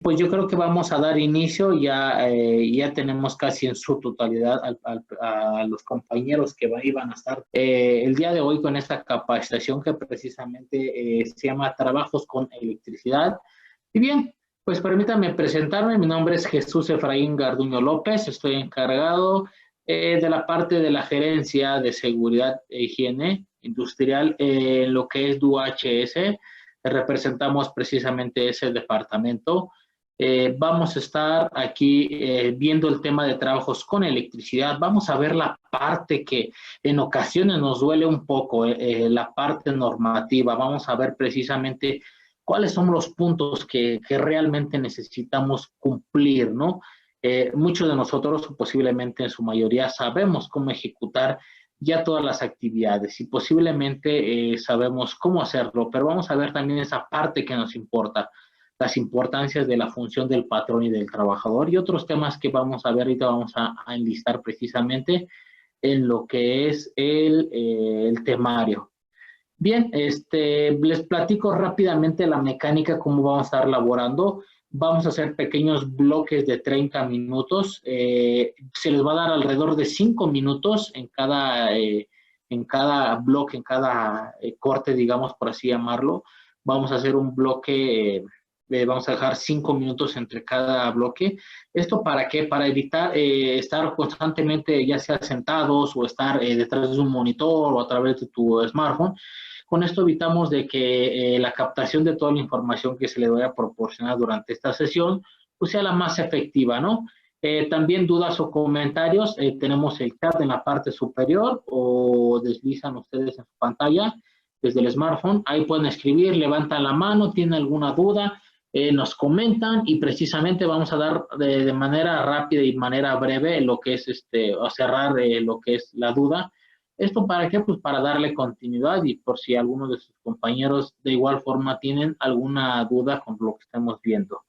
Pues yo creo que vamos a dar inicio, ya tenemos casi en su totalidad a los compañeros que iban a estar el día de hoy con esta capacitación que precisamente se llama Trabajos con Electricidad. Y bien, pues permítanme presentarme, mi nombre es Jesús Efraín Garduño López, estoy encargado de la parte de la gerencia de seguridad e higiene industrial en lo que es DUHS, representamos precisamente ese departamento. Vamos a estar aquí viendo el tema de trabajos con electricidad. Vamos a ver la parte que en ocasiones nos duele un poco, la parte normativa. Vamos a ver precisamente cuáles son los puntos que realmente necesitamos cumplir, ¿no? Muchos de nosotros, posiblemente en su mayoría, sabemos cómo ejecutar ya todas las actividades y posiblemente sabemos cómo hacerlo, pero vamos a ver también esa parte que nos importa, las importancias de la función del patrón y del trabajador y otros temas que vamos a ver ahorita, vamos a enlistar precisamente en lo que es el temario. Bien, les platico rápidamente la mecánica, cómo vamos a estar laborando. Vamos a hacer pequeños bloques de 30 minutos. Se les va a dar alrededor de 5 minutos en cada bloque, en cada corte, digamos, por así llamarlo. Vamos a hacer un bloque, vamos a dejar 5 minutos entre cada bloque. ¿Esto para qué? Para evitar estar constantemente, ya sea sentados o estar detrás de un monitor o a través de tu smartphone. Con esto evitamos de que la captación de toda la información que se le vaya a proporcionar durante esta sesión pues sea la más efectiva, ¿no? También dudas o comentarios, tenemos el chat en la parte superior o deslizan ustedes en su pantalla desde el smartphone, ahí pueden escribir, levantan la mano, tienen alguna duda, nos comentan y precisamente vamos a dar de manera rápida y manera breve lo que es o cerrar lo que es la duda. ¿Esto para qué? Pues para darle continuidad y por si alguno de sus compañeros de igual forma tienen alguna duda con lo que estamos viendo.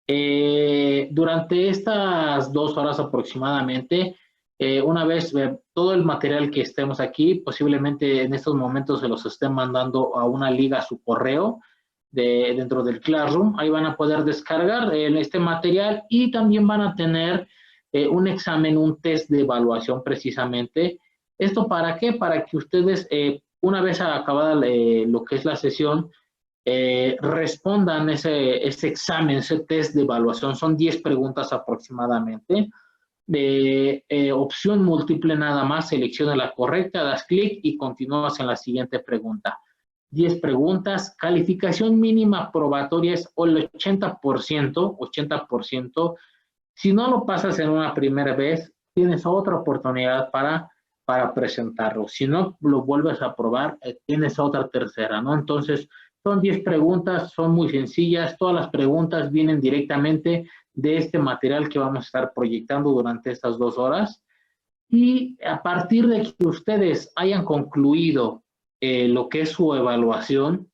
Durante estas 2 horas aproximadamente, una vez todo el material que estemos aquí, posiblemente en estos momentos se los estén mandando a una liga a su correo dentro del Classroom. Ahí van a poder descargar este material y también van a tener un examen, un test de evaluación precisamente. ¿Esto para qué? Para que ustedes, una vez acabada lo que es la sesión, respondan ese examen, ese test de evaluación. Son 10 preguntas aproximadamente. De opción múltiple nada más, selecciona la correcta, das clic y continúas en la siguiente pregunta. 10 preguntas, calificación mínima probatoria es el 80%. Si no lo pasas en una primera vez, tienes otra oportunidad para presentarlo. Si no lo vuelves a probar, tienes otra tercera, ¿no? Entonces, son 10 preguntas, son muy sencillas. Todas las preguntas vienen directamente de este material que vamos a estar proyectando durante estas 2 horas. Y a partir de que ustedes hayan concluido lo que es su evaluación,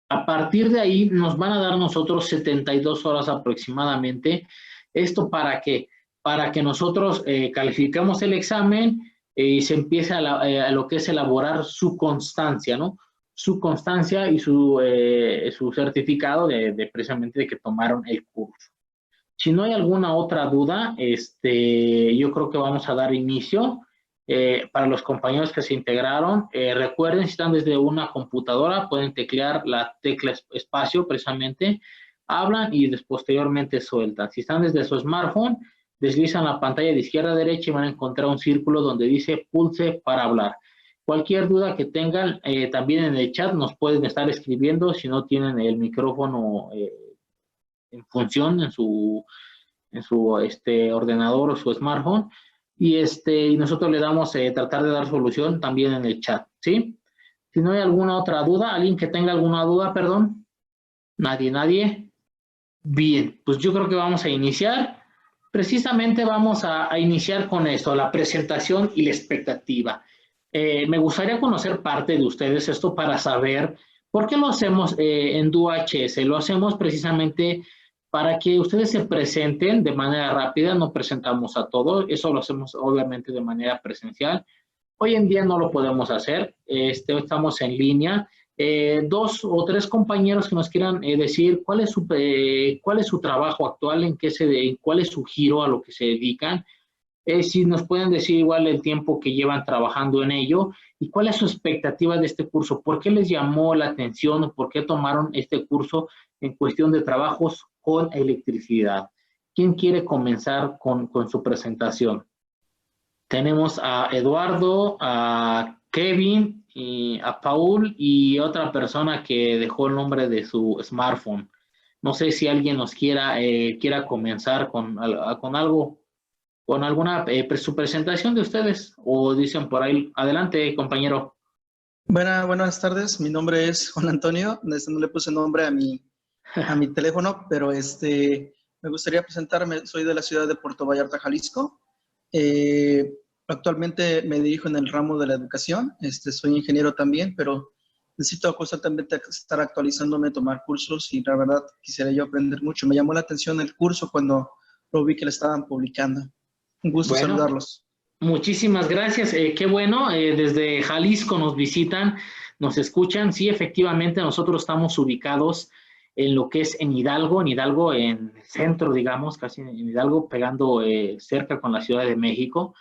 a partir de ahí nos van a dar nosotros 72 horas aproximadamente. ¿Esto para qué? Para que nosotros califiquemos el examen y se empiece a lo que es elaborar su constancia, ¿no? Su constancia y su certificado precisamente de que tomaron el curso. Si no hay alguna otra duda, yo creo que vamos a dar inicio. Para los compañeros que se integraron, recuerden, si están desde una computadora, pueden teclear la tecla espacio precisamente, hablan y posteriormente sueltan. Si están desde su smartphone, deslizan la pantalla de izquierda a derecha y van a encontrar un círculo donde dice pulse para hablar. Cualquier duda que tengan, también en el chat nos pueden estar escribiendo si no tienen el micrófono en función en su ordenador o su smartphone y nosotros le damos tratar de dar solución también en el chat, ¿sí? Si no hay alguna otra duda, alguien que tenga alguna duda, perdón, nadie. Bien, pues yo creo que vamos a iniciar. Precisamente vamos a iniciar con esto, la presentación y la expectativa. Me gustaría conocer parte de ustedes esto para saber por qué lo hacemos en DUHS. Lo hacemos precisamente para que ustedes se presenten de manera rápida, no presentamos a todos, eso lo hacemos obviamente de manera presencial. Hoy en día no lo podemos hacer, estamos en línea, dos o tres compañeros que nos quieran decir cuál es su trabajo actual, cuál es su giro a lo que se dedican, si nos pueden decir igual el tiempo que llevan trabajando en ello y cuál es su expectativa de este curso, por qué les llamó la atención o por qué tomaron este curso en cuestión de trabajos con electricidad. ¿Quién quiere comenzar con su presentación? Tenemos a Eduardo, a Kevin, y a Paul y otra persona que dejó el nombre de su smartphone. No sé si alguien nos quiera comenzar con algo, con alguna su presentación de ustedes, o dicen por ahí, adelante, compañero. Buenas tardes, mi nombre es Juan Antonio, no le puse nombre a mi teléfono, pero me gustaría presentarme, soy de la ciudad de Puerto Vallarta, Jalisco. Eh, Actualmente me dirijo en el ramo de la educación, soy ingeniero también, pero necesito constantemente estar actualizándome, tomar cursos y la verdad quisiera yo aprender mucho. Me llamó la atención el curso cuando lo vi que le estaban publicando. Un gusto Bueno, saludarlos. muchísimas gracias. Qué bueno, desde Jalisco nos visitan, nos escuchan. Sí, efectivamente, nosotros estamos ubicados en lo que es en Hidalgo, en el centro, digamos, casi en Hidalgo, pegando cerca con la Ciudad de México.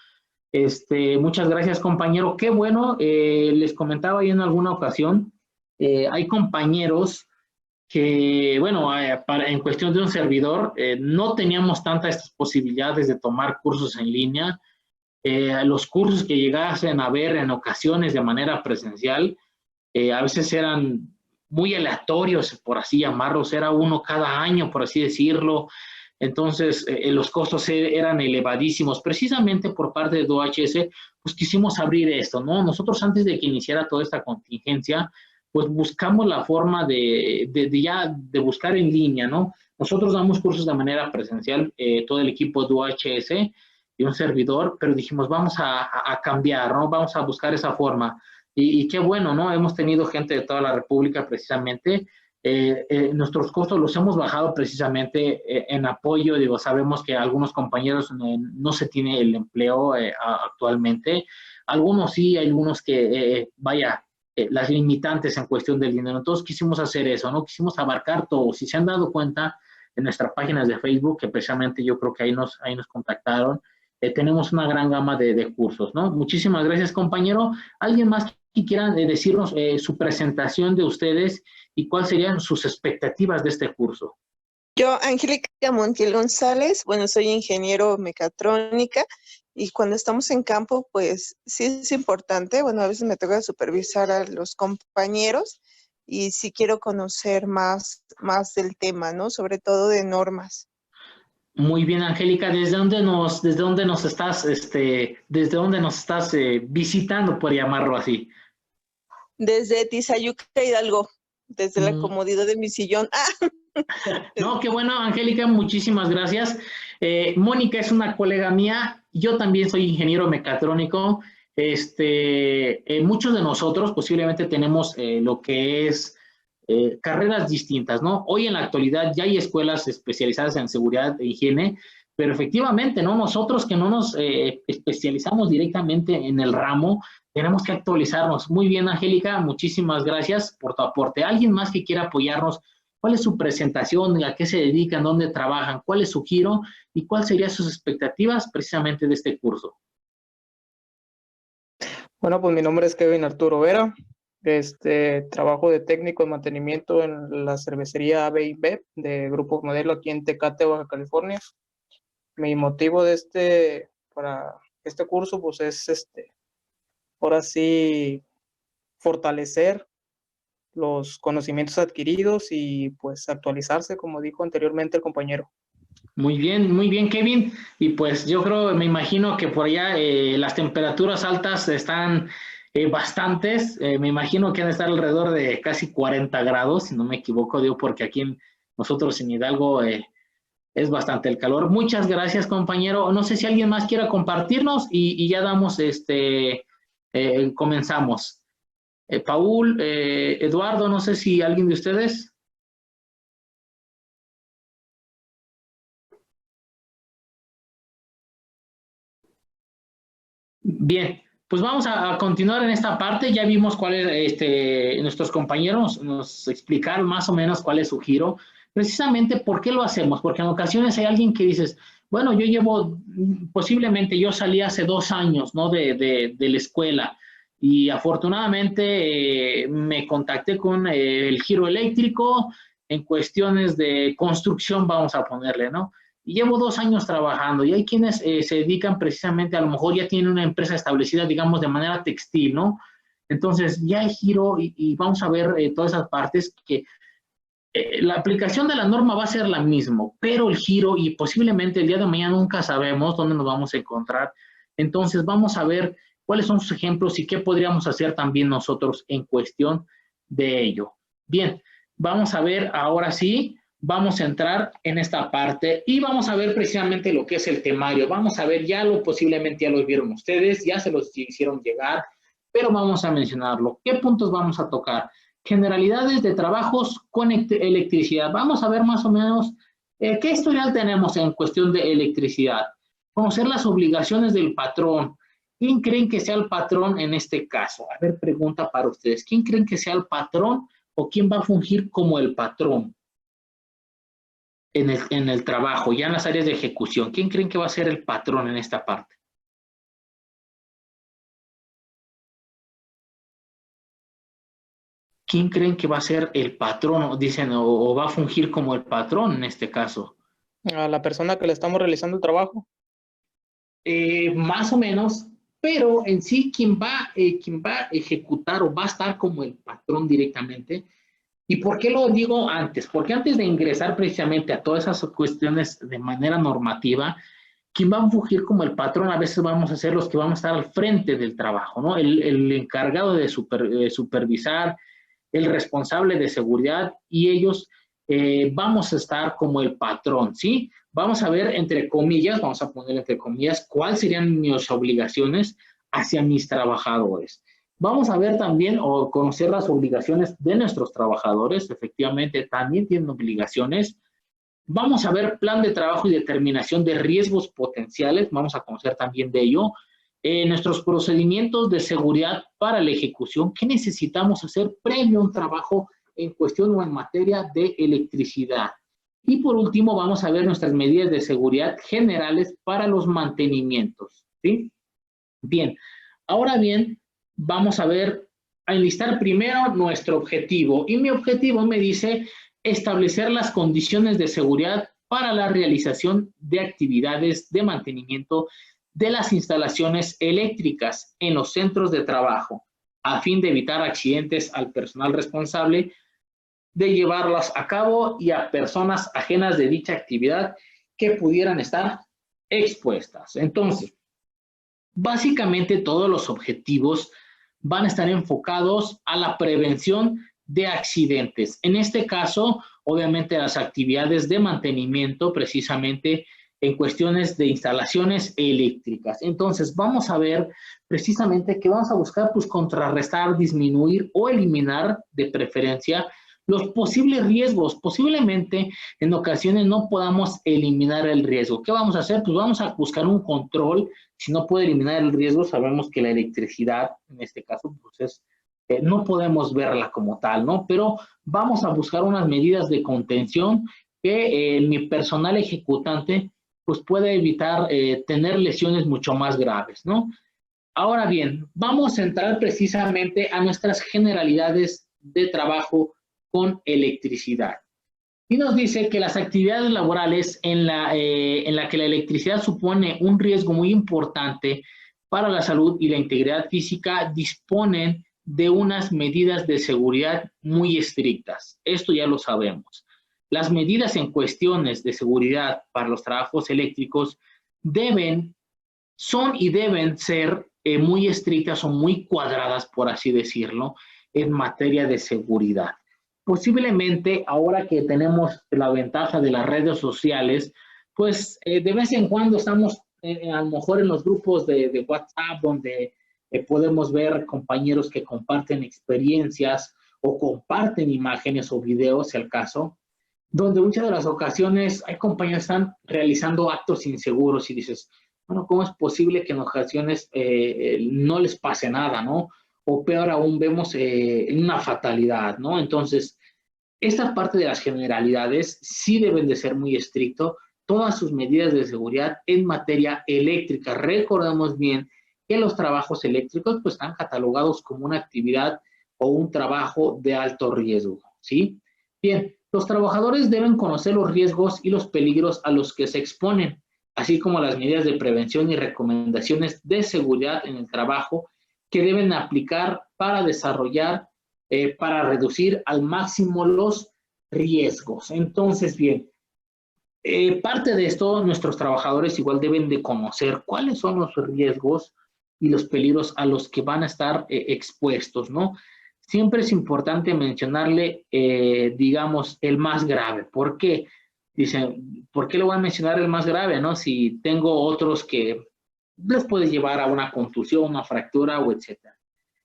Muchas gracias, compañero. Qué bueno, les comentaba yo en alguna ocasión, hay compañeros que, bueno, en cuestión de un servidor, no teníamos tantas posibilidades de tomar cursos en línea. Los cursos que llegasen a ver en ocasiones de manera presencial, a veces eran muy aleatorios, por así llamarlos, era uno cada año, por así decirlo. Entonces, los costos eran elevadísimos. Precisamente por parte de OHS, pues quisimos abrir esto, ¿no? Nosotros antes de que iniciara toda esta contingencia, pues buscamos la forma de buscar en línea, ¿no? Nosotros damos cursos de manera presencial, todo el equipo de OHS y un servidor, pero dijimos, vamos a cambiar, ¿no? Vamos a buscar esa forma. Y qué bueno, ¿no? Hemos tenido gente de toda la República precisamente. Nuestros costos los hemos bajado precisamente en apoyo, digo, sabemos que algunos compañeros no se tiene el empleo actualmente, algunos sí, hay algunos que, las limitantes en cuestión del dinero, entonces quisimos hacer eso, ¿no? Quisimos abarcar todo, si se han dado cuenta en nuestras páginas de Facebook, que precisamente yo creo que ahí nos contactaron, tenemos una gran gama de cursos, ¿no? Muchísimas gracias, compañero. ¿Alguien más que quiera decirnos su presentación de ustedes y cuáles serían sus expectativas de este curso? Yo, Angélica Montiel González, bueno, soy ingeniero mecatrónica y cuando estamos en campo, pues sí es importante, bueno, a veces me toca supervisar a los compañeros y sí quiero conocer más del tema, ¿no? Sobre todo de normas. Muy bien, Angélica, ¿desde dónde nos estás, visitando, por llamarlo así? Desde Tizayuca, Hidalgo, desde la Mm. comodidad de mi sillón. No, qué bueno, Angélica, muchísimas gracias. Mónica es una colega mía, yo también soy ingeniero mecatrónico. Muchos de nosotros posiblemente tenemos lo que es carreras distintas, ¿no? Hoy en la actualidad ya hay escuelas especializadas en seguridad e higiene, pero efectivamente, ¿no? Nosotros que no nos especializamos directamente en el ramo, tenemos que actualizarnos. Muy bien, Angélica, muchísimas gracias por tu aporte. ¿Alguien más que quiera apoyarnos? ¿Cuál es su presentación? ¿A qué se dedican? ¿Dónde trabajan? ¿Cuál es su giro? ¿Y cuáles serían sus expectativas precisamente de este curso? Bueno, pues mi nombre es Kevin Arturo Vera. Trabajo de técnico de mantenimiento en la cervecería AB de Grupo Modelo aquí en Tecate, Baja California. Mi motivo para este curso, pues es ahora sí fortalecer los conocimientos adquiridos y pues actualizarse, como dijo anteriormente el compañero. Muy bien, Kevin. Y pues yo creo, me imagino que por allá las temperaturas altas están bastantes. Me imagino que han de estar alrededor de casi 40 grados, si no me equivoco, digo, porque aquí nosotros en Hidalgo es bastante el calor. Muchas gracias, compañero. No sé si alguien más quiera compartirnos y ya damos, comenzamos. Paul, Eduardo, no sé si alguien de ustedes. Bien, Pues vamos a continuar en esta parte. Ya vimos cuál es, nuestros compañeros nos explicaron más o menos cuál es su giro. Precisamente, ¿por qué lo hacemos? Porque en ocasiones hay alguien que dices, bueno, yo llevo, posiblemente yo salí hace 2 años, ¿no? De la escuela y afortunadamente me contacté con el giro eléctrico en cuestiones de construcción, vamos a ponerle, ¿no? Y llevo 2 años trabajando y hay quienes se dedican precisamente, a lo mejor ya tienen una empresa establecida, digamos, de manera textil, ¿no? Entonces ya hay giro y vamos a ver todas esas partes que la aplicación de la norma va a ser la misma, pero el giro y posiblemente el día de mañana nunca sabemos dónde nos vamos a encontrar. Entonces vamos a ver cuáles son sus ejemplos y qué podríamos hacer también nosotros en cuestión de ello. Bien, vamos a ver ahora sí. Vamos a entrar en esta parte y vamos a ver precisamente lo que es el temario. Vamos a ver, posiblemente ya lo vieron ustedes, ya se los hicieron llegar, pero vamos a mencionarlo. ¿Qué puntos vamos a tocar? Generalidades de trabajos con electricidad. Vamos a ver más o menos qué historial tenemos en cuestión de electricidad. Conocer las obligaciones del patrón. ¿Quién creen que sea el patrón en este caso? A ver, pregunta para ustedes. ¿Quién creen que sea el patrón o quién va a fungir como el patrón en el trabajo, ya en las áreas de ejecución? ¿Quién creen que va a ser el patrón en esta parte? ¿Quién creen que va a ser el patrón? Dicen, o va a fungir como el patrón en este caso. A la persona que le estamos realizando el trabajo. Más o menos, pero en sí quien va a ejecutar o va a estar como el patrón directamente. ¿Y por qué lo digo antes? Porque antes de ingresar precisamente a todas esas cuestiones de manera normativa, quien va a fungir como el patrón a veces vamos a ser los que vamos a estar al frente del trabajo, ¿no? El encargado de supervisar, el responsable de seguridad y ellos vamos a estar como el patrón, ¿sí? Vamos a ver entre comillas, vamos a poner entre comillas, cuáles serían mis obligaciones hacia mis trabajadores. Vamos a ver también o conocer las obligaciones de nuestros trabajadores, efectivamente también tienen obligaciones. Vamos a ver plan de trabajo y determinación de riesgos potenciales, vamos a conocer también de ello. Nuestros procedimientos de seguridad para la ejecución, ¿qué necesitamos hacer previo a un trabajo en cuestión o en materia de electricidad? Y por último vamos a ver nuestras medidas de seguridad generales para los mantenimientos, ¿sí? Bien, ahora bien, vamos a enlistar primero nuestro objetivo. Y mi objetivo me dice establecer las condiciones de seguridad para la realización de actividades de mantenimiento de las instalaciones eléctricas en los centros de trabajo, a fin de evitar accidentes al personal responsable de llevarlas a cabo y a personas ajenas de dicha actividad que pudieran estar expuestas. Entonces, básicamente todos los objetivos van a estar enfocados a la prevención de accidentes. En este caso, obviamente las actividades de mantenimiento precisamente en cuestiones de instalaciones eléctricas. Entonces, vamos a ver precisamente que vamos a buscar pues contrarrestar, disminuir o eliminar de preferencia los posibles riesgos. Posiblemente en ocasiones no podamos eliminar el riesgo. ¿Qué vamos a hacer? Pues vamos a buscar un control. Si no puede eliminar el riesgo, sabemos que la electricidad, en este caso, pues no podemos verla como tal, ¿no? Pero vamos a buscar unas medidas de contención que mi personal ejecutante pues puede evitar tener lesiones mucho más graves, ¿no? Ahora bien, vamos a entrar precisamente a nuestras generalidades de trabajo con electricidad. Y nos dice que las actividades laborales en la que la electricidad supone un riesgo muy importante para la salud y la integridad física disponen de unas medidas de seguridad muy estrictas. Esto ya lo sabemos. Las medidas en cuestiones de seguridad para los trabajos eléctricos son y deben ser muy estrictas o muy cuadradas, por así decirlo, en materia de seguridad. Posiblemente ahora que tenemos la ventaja de las redes sociales, pues de vez en cuando estamos a lo mejor en los grupos de WhatsApp donde podemos ver compañeros que comparten experiencias o comparten imágenes o videos, si al caso, donde muchas de las ocasiones hay compañeros que están realizando actos inseguros y dices, Bueno, ¿cómo es posible que en ocasiones no les pase nada, ¿no? O peor aún, vemos una fatalidad, ¿no? Entonces, esta parte de las generalidades sí deben de ser muy estrictos, todas sus medidas de seguridad en materia eléctrica. Recordemos bien que los trabajos eléctricos pues están catalogados como una actividad o un trabajo de alto riesgo, ¿sí? Bien, los trabajadores deben conocer los riesgos y los peligros a los que se exponen, así como las medidas de prevención y recomendaciones de seguridad en el trabajo que deben aplicar para desarrollar, para reducir al máximo los riesgos. Entonces, bien, parte de esto, nuestros trabajadores igual deben de conocer cuáles son los riesgos y los peligros a los que van a estar expuestos, ¿no? Siempre es importante mencionarle, digamos, el más grave. ¿Por qué? Dicen, ¿por qué le voy a mencionar el más grave, no? Si tengo otros que les puede llevar a una contusión, una fractura o etcétera.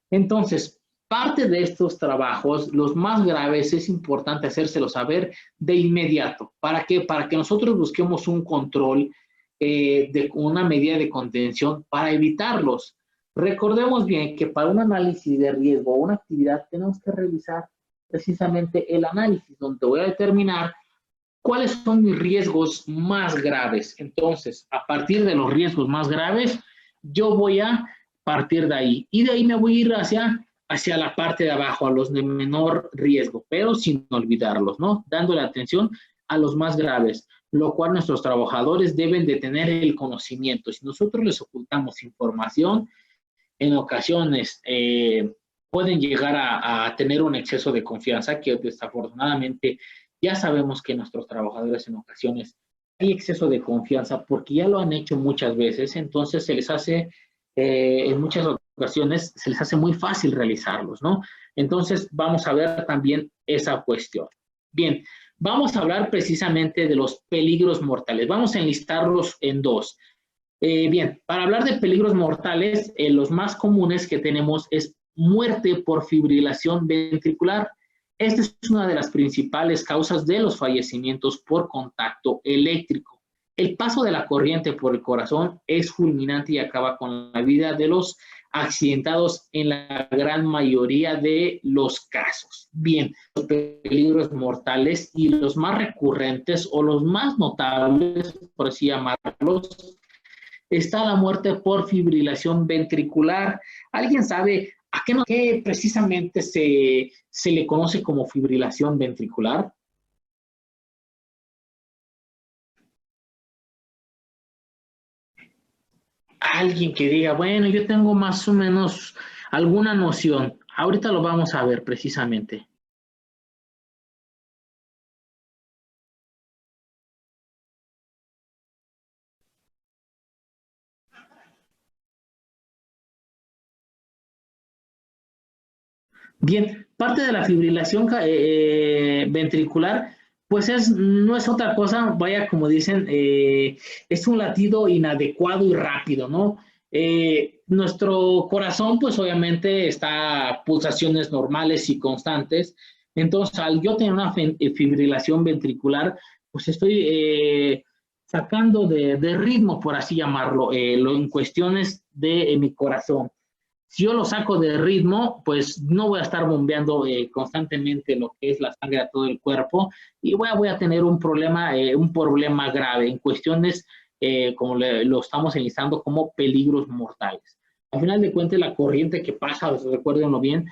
Entonces, parte de estos trabajos, los más graves, es importante hacérselos saber de inmediato. ¿Para qué? Para que nosotros busquemos un control de una medida de contención para evitarlos. Recordemos bien que para un análisis de riesgo o una actividad tenemos que realizar precisamente el análisis, donde voy a determinar cuáles son mis riesgos más graves. Entonces, a partir de los riesgos más graves, yo voy a partir de ahí. Y de ahí me voy a ir hacia la parte de abajo, a los de menor riesgo, pero sin olvidarlos, ¿no? Dándole atención a los más graves, lo cual nuestros trabajadores deben de tener el conocimiento. Si nosotros les ocultamos información, en ocasiones pueden llegar a tener un exceso de confianza que desafortunadamente ya sabemos que nuestros trabajadores en ocasiones hay exceso de confianza porque ya lo han hecho muchas veces, entonces se les hace, en muchas ocasiones, se les hace muy fácil realizarlos, ¿no? Entonces vamos a ver también esa cuestión. Bien, vamos a hablar precisamente de los peligros mortales. Vamos a enlistarlos en dos. Bien, para hablar de peligros mortales, los más comunes que tenemos es muerte por fibrilación ventricular. Esta es una de las principales causas de los fallecimientos por contacto eléctrico. El paso de la corriente por el corazón es fulminante y acaba con la vida de los accidentados en la gran mayoría de los casos. Bien, los peligros mortales y los más recurrentes o los más notables, por así llamarlos, está la muerte por fibrilación ventricular. ¿Alguien sabe a qué precisamente se le conoce como fibrilación ventricular? Alguien que diga, bueno, yo tengo más o menos alguna noción. Ahorita lo vamos a ver precisamente. Bien, parte de la fibrilación ventricular, pues no es otra cosa, vaya, como dicen, es un latido inadecuado y rápido, ¿no? Nuestro corazón, pues obviamente está a pulsaciones normales y constantes, entonces al yo tener una fibrilación ventricular, pues estoy sacando de ritmo, por así llamarlo, en cuestiones de mi corazón. Si yo lo saco de ritmo, pues no voy a estar bombeando constantemente lo que es la sangre a todo el cuerpo y voy a tener un problema grave en cuestiones como lo estamos enlistando como peligros mortales. Al final de cuentas, la corriente que pasa, recuérdenlo bien,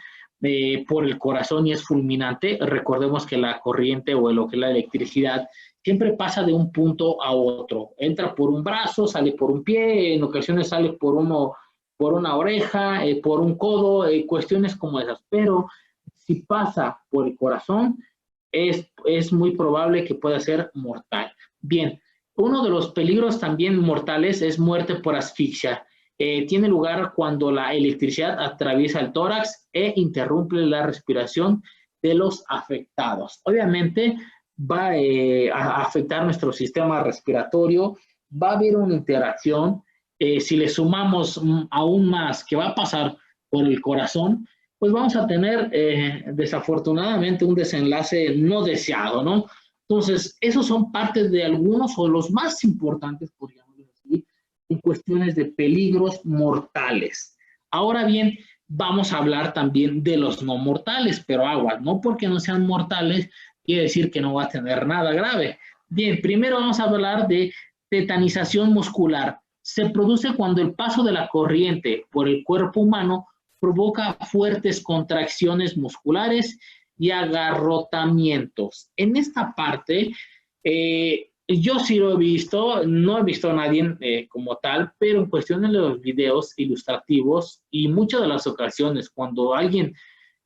por el corazón y es fulminante. Recordemos que la corriente o lo que es la electricidad siempre pasa de un punto a otro. Entra por un brazo, sale por un pie, en ocasiones sale por una oreja, por un codo, cuestiones como esas. Pero si pasa por el corazón, es muy probable que pueda ser mortal. Bien, uno de los peligros también mortales es muerte por asfixia. Tiene lugar cuando la electricidad atraviesa el tórax e interrumpe la respiración de los afectados. Obviamente va a afectar nuestro sistema respiratorio, va a haber una interacción. Si le sumamos aún más que va a pasar por el corazón, pues vamos a tener desafortunadamente un desenlace no deseado, ¿no? Entonces, esos son partes de algunos o los más importantes, podríamos decir, en cuestiones de peligros mortales. Ahora bien, vamos a hablar también de los no mortales, pero aguas, no porque no sean mortales quiere decir que no va a tener nada grave. Bien, primero vamos a hablar de tetanización muscular. Se produce cuando el paso de la corriente por el cuerpo humano provoca fuertes contracciones musculares y agarrotamientos. En esta parte, yo sí lo he visto, no he visto a nadie como tal, pero en cuestión de los videos ilustrativos y muchas de las ocasiones cuando alguien,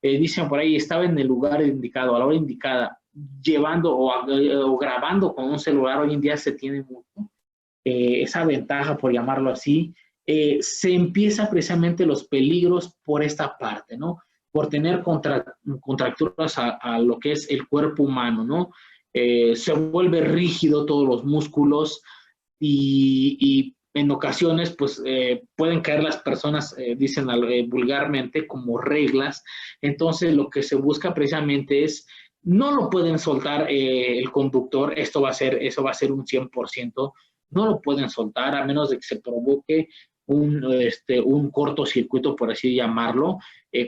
dicen por ahí, estaba en el lugar indicado, a la hora indicada, llevando o grabando con un celular, hoy en día se tiene mucho, esa ventaja, por llamarlo así, se empieza precisamente los peligros por esta parte, ¿no? Por tener contracturas a lo que es el cuerpo humano, ¿no? Se vuelve rígido todos los músculos y en ocasiones pues pueden caer las personas, dicen vulgarmente, como reglas. Entonces lo que se busca precisamente es, no lo pueden soltar el conductor, eso va a ser un 100%, no lo pueden soltar a menos de que se provoque un cortocircuito, por así llamarlo,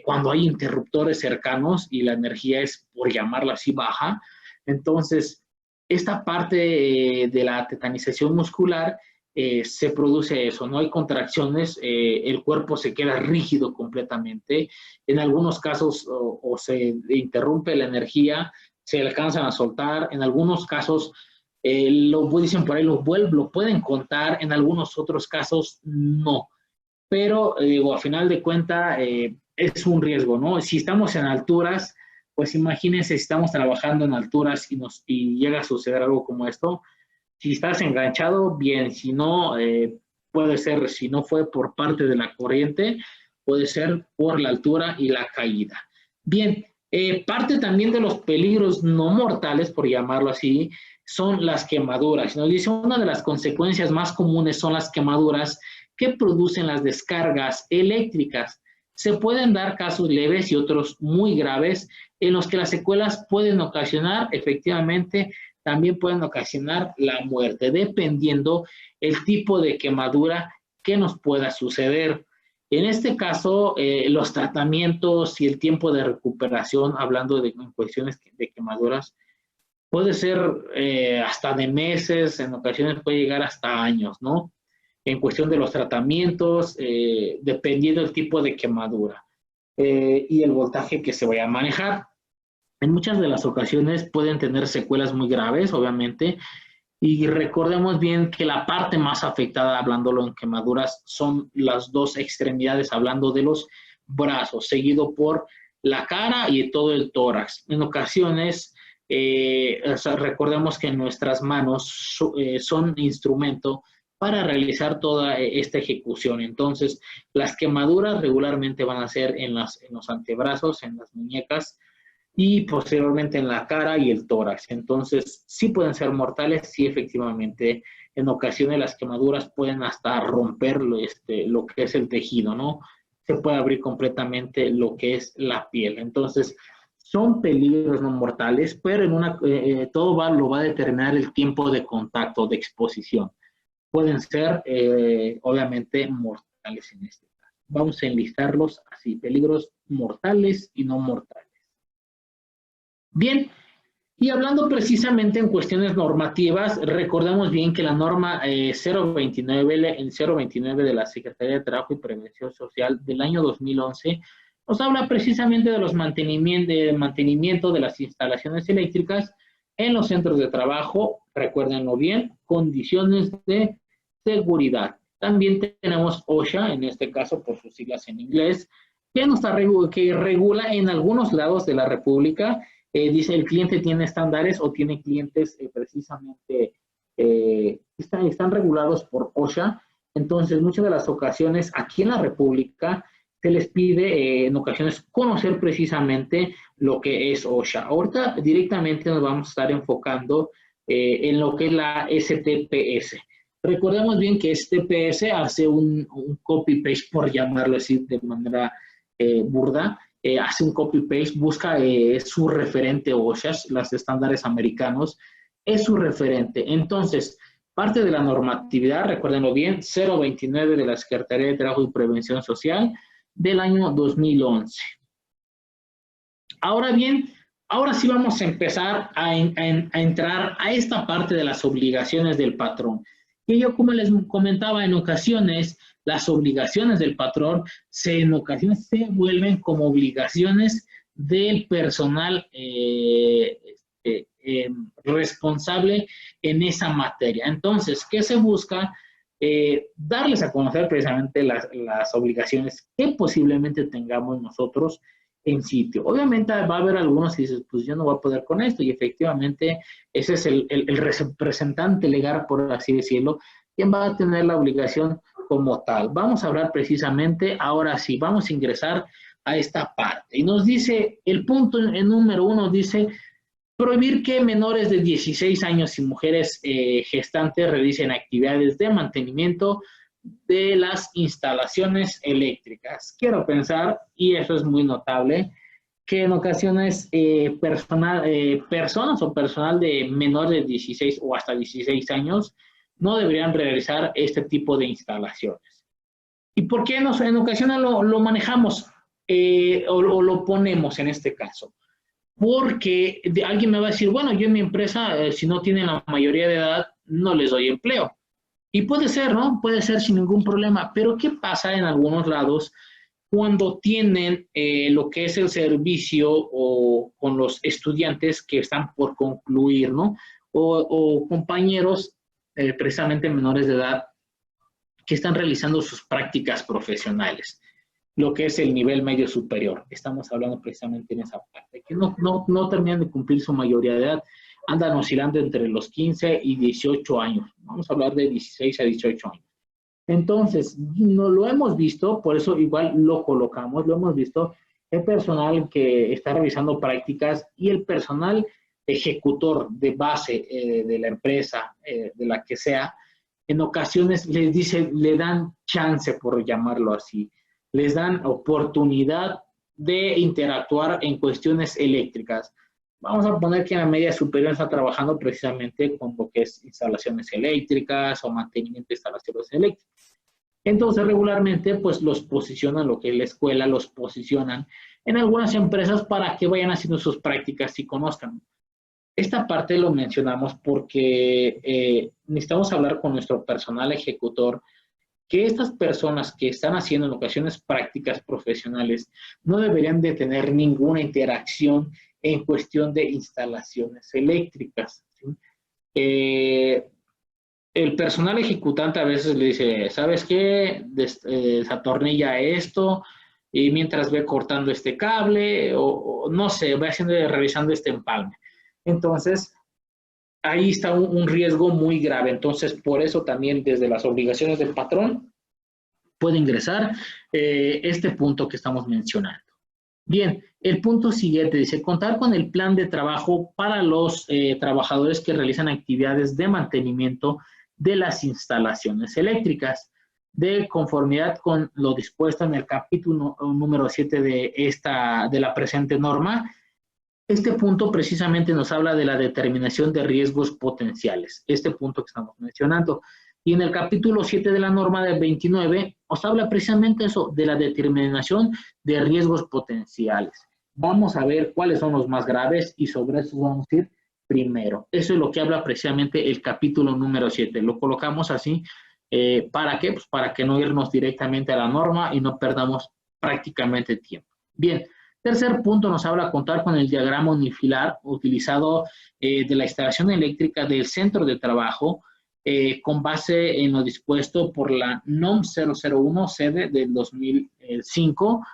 cuando hay interruptores cercanos y la energía es, por llamarla así, baja. Entonces, esta parte de la tetanización muscular se produce eso, no hay contracciones, el cuerpo se queda rígido completamente, en algunos casos o se interrumpe la energía, se alcanzan a soltar, en algunos casos lo dicen por ahí, lo pueden contar, en algunos otros casos no, pero digo, a final de cuentas es un riesgo, ¿no? Si estamos en alturas, pues imagínense si estamos trabajando en alturas y llega a suceder algo como esto. Si estás enganchado, bien, si no, puede ser, si no fue por parte de la corriente, puede ser por la altura y la caída. Bien, parte también de los peligros no mortales, por llamarlo así, son las quemaduras. Nos dice, una de las consecuencias más comunes son las quemaduras que producen las descargas eléctricas. Se pueden dar casos leves y otros muy graves en los que las secuelas pueden ocasionar, efectivamente, también pueden ocasionar la muerte, dependiendo el tipo de quemadura que nos pueda suceder. En este caso, los tratamientos y el tiempo de recuperación, hablando de cuestiones de quemaduras, puede ser hasta de meses, en ocasiones puede llegar hasta años, ¿no? En cuestión de los tratamientos, dependiendo del tipo de quemadura y el voltaje que se vaya a manejar. En muchas de las ocasiones pueden tener secuelas muy graves, obviamente, y recordemos bien que la parte más afectada, hablándolo en quemaduras, son las dos extremidades, hablando de los brazos, seguido por la cara y todo el tórax. En ocasiones, recordemos que nuestras manos son instrumento para realizar toda esta ejecución. Entonces, las quemaduras regularmente van a ser en los antebrazos, en las muñecas, y posteriormente en la cara y el tórax. Entonces, sí pueden ser mortales, sí, efectivamente, en ocasiones las quemaduras pueden hasta romper lo que es el tejido, ¿no? Se puede abrir completamente lo que es la piel. Entonces, son peligros no mortales, pero todo lo va a determinar el tiempo de contacto, de exposición. Pueden ser, obviamente, mortales en este caso. Vamos a enlistarlos así, peligros mortales y no mortales. Bien, y hablando precisamente en cuestiones normativas, recordemos bien que la norma 029 de la Secretaría de Trabajo y Prevención Social del año 2011 nos habla precisamente de los mantenimiento de las instalaciones eléctricas en los centros de trabajo, recuérdenlo bien, condiciones de seguridad. También tenemos OSHA, en este caso por sus siglas en inglés, que regula en algunos lados de la República. Dice el cliente tiene estándares o tiene clientes precisamente, están regulados por OSHA. Entonces, muchas de las ocasiones aquí en la República se les pide en ocasiones conocer precisamente lo que es OSHA. Ahorita directamente nos vamos a estar enfocando en lo que es la STPS. Recordemos bien que STPS hace un copy-paste, por llamarlo así de manera burda, hace un copy-paste, busca su referente OSHA, los estándares americanos, es su referente. Entonces, Parte de la normatividad, recuérdenlo bien, 029 de la Secretaría de Trabajo y Prevención Social del año 2011. Ahora bien, ahora sí vamos a empezar a entrar a esta parte de las obligaciones del patrón. Y yo, como les comentaba, en ocasiones las obligaciones del patrón en ocasiones se vuelven como obligaciones del personal responsable en esa materia. Entonces, ¿qué se busca? Darles a conocer precisamente las obligaciones que posiblemente tengamos nosotros en sitio. Obviamente va a haber algunos que dicen, pues yo no voy a poder con esto, y efectivamente ese es el representante legal, por así decirlo, quien va a tener la obligación como tal. Vamos a hablar precisamente, ahora sí, vamos a ingresar a esta parte. Y nos dice, el punto en número 1 dice, prohibir que menores de 16 años y mujeres gestantes realicen actividades de mantenimiento de las instalaciones eléctricas. Quiero pensar, y eso es muy notable, que en ocasiones personas o personal de menor de 16 o hasta 16 años no deberían realizar este tipo de instalaciones. ¿Y por qué en ocasiones lo manejamos o lo ponemos en este caso? Porque alguien me va a decir, bueno, yo en mi empresa, si no tienen la mayoría de edad, no les doy empleo. Y puede ser, ¿no? Puede ser sin ningún problema. Pero ¿qué pasa en algunos lados cuando tienen lo que es el servicio o con los estudiantes que están por concluir, ¿no? O compañeros precisamente menores de edad que están realizando sus prácticas profesionales, lo que es el nivel medio superior. Estamos hablando precisamente en esa parte, que no terminan de cumplir su mayoría de edad, andan oscilando entre los 15 y 18 años. Vamos a hablar de 16 a 18 años. Entonces, no lo hemos visto, por eso igual lo colocamos, lo hemos visto, el personal que está realizando prácticas y el personal ejecutor de base de la empresa, de la que sea, en ocasiones le dan chance, por llamarlo así, les dan oportunidad de interactuar en cuestiones eléctricas. Vamos a poner que en la media superior está trabajando precisamente con lo que es instalaciones eléctricas o mantenimiento de instalaciones eléctricas. Entonces, regularmente, pues los posicionan, lo que es la escuela, los posicionan en algunas empresas para que vayan haciendo sus prácticas y conozcan. Esta parte lo mencionamos porque necesitamos hablar con nuestro personal ejecutor que estas personas que están haciendo en ocasiones prácticas profesionales no deberían de tener ninguna interacción en cuestión de instalaciones eléctricas, ¿sí? El personal ejecutante a veces le dice, ¿sabes qué? Desatornilla esto, y mientras ve cortando este cable, o no sé, va revisando este empalme. Entonces, ahí está un riesgo muy grave. Entonces, por eso también desde las obligaciones del patrón puede ingresar este punto que estamos mencionando. Bien, el punto siguiente dice, contar con el plan de trabajo para los trabajadores que realizan actividades de mantenimiento de las instalaciones eléctricas, de conformidad con lo dispuesto en el capítulo número 7 de la presente norma. Este punto precisamente nos habla de la determinación de riesgos potenciales, este punto que estamos mencionando. Y en el capítulo 7 de la norma del 29 nos habla precisamente eso, de la determinación de riesgos potenciales. Vamos a ver cuáles son los más graves y sobre eso vamos a ir primero. Eso es lo que habla precisamente el capítulo número 7. Lo colocamos así, ¿para qué? Pues para que no irnos directamente a la norma y no perdamos prácticamente tiempo. Bien. Tercer punto nos habla contar con el diagrama unifilar utilizado de la instalación eléctrica del centro de trabajo con base en lo dispuesto por la NOM 001 sede del 2005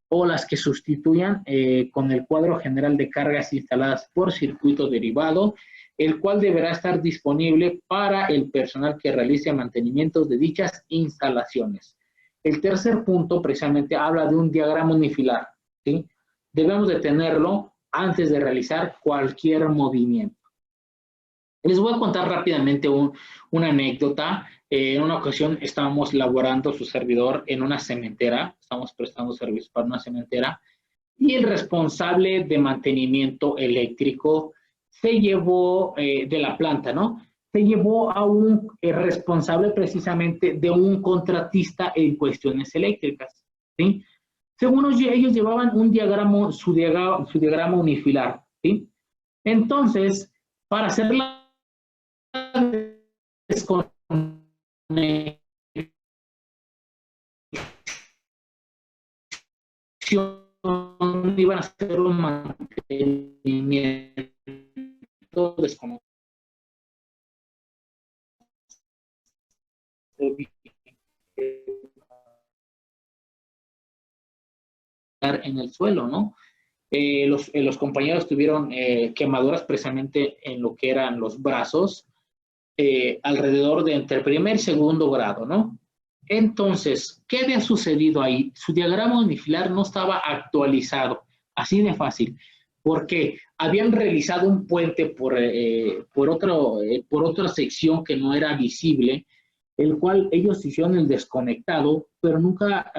o las que sustituyan con el cuadro general de cargas instaladas por circuito derivado, el cual deberá estar disponible para el personal que realice mantenimientos de dichas instalaciones. El tercer punto precisamente habla de un diagrama unifilar, ¿sí? Debemos de tenerlo antes de realizar cualquier movimiento. Les voy a contar rápidamente una anécdota. En una ocasión estábamos laborando su servidor en una cementera, estamos prestando servicios para una cementera, y el responsable de mantenimiento eléctrico se llevó de la planta, ¿no? se llevó a un responsable precisamente de un contratista en cuestiones eléctricas, ¿sí? Según ellos llevaban un diagrama, su diagrama unifilar, ¿sí? Entonces, para hacer la desconexión, iban a hacer un mantenimiento desconocido en el suelo, ¿no? Los compañeros tuvieron quemaduras precisamente en lo que eran los brazos, alrededor de entre primer y segundo grado, ¿no? Entonces, ¿qué había sucedido ahí? Su diagrama unifilar no estaba actualizado, así de fácil, porque habían realizado un puente por otra sección que no era visible, el cual ellos hicieron el desconectado, pero nunca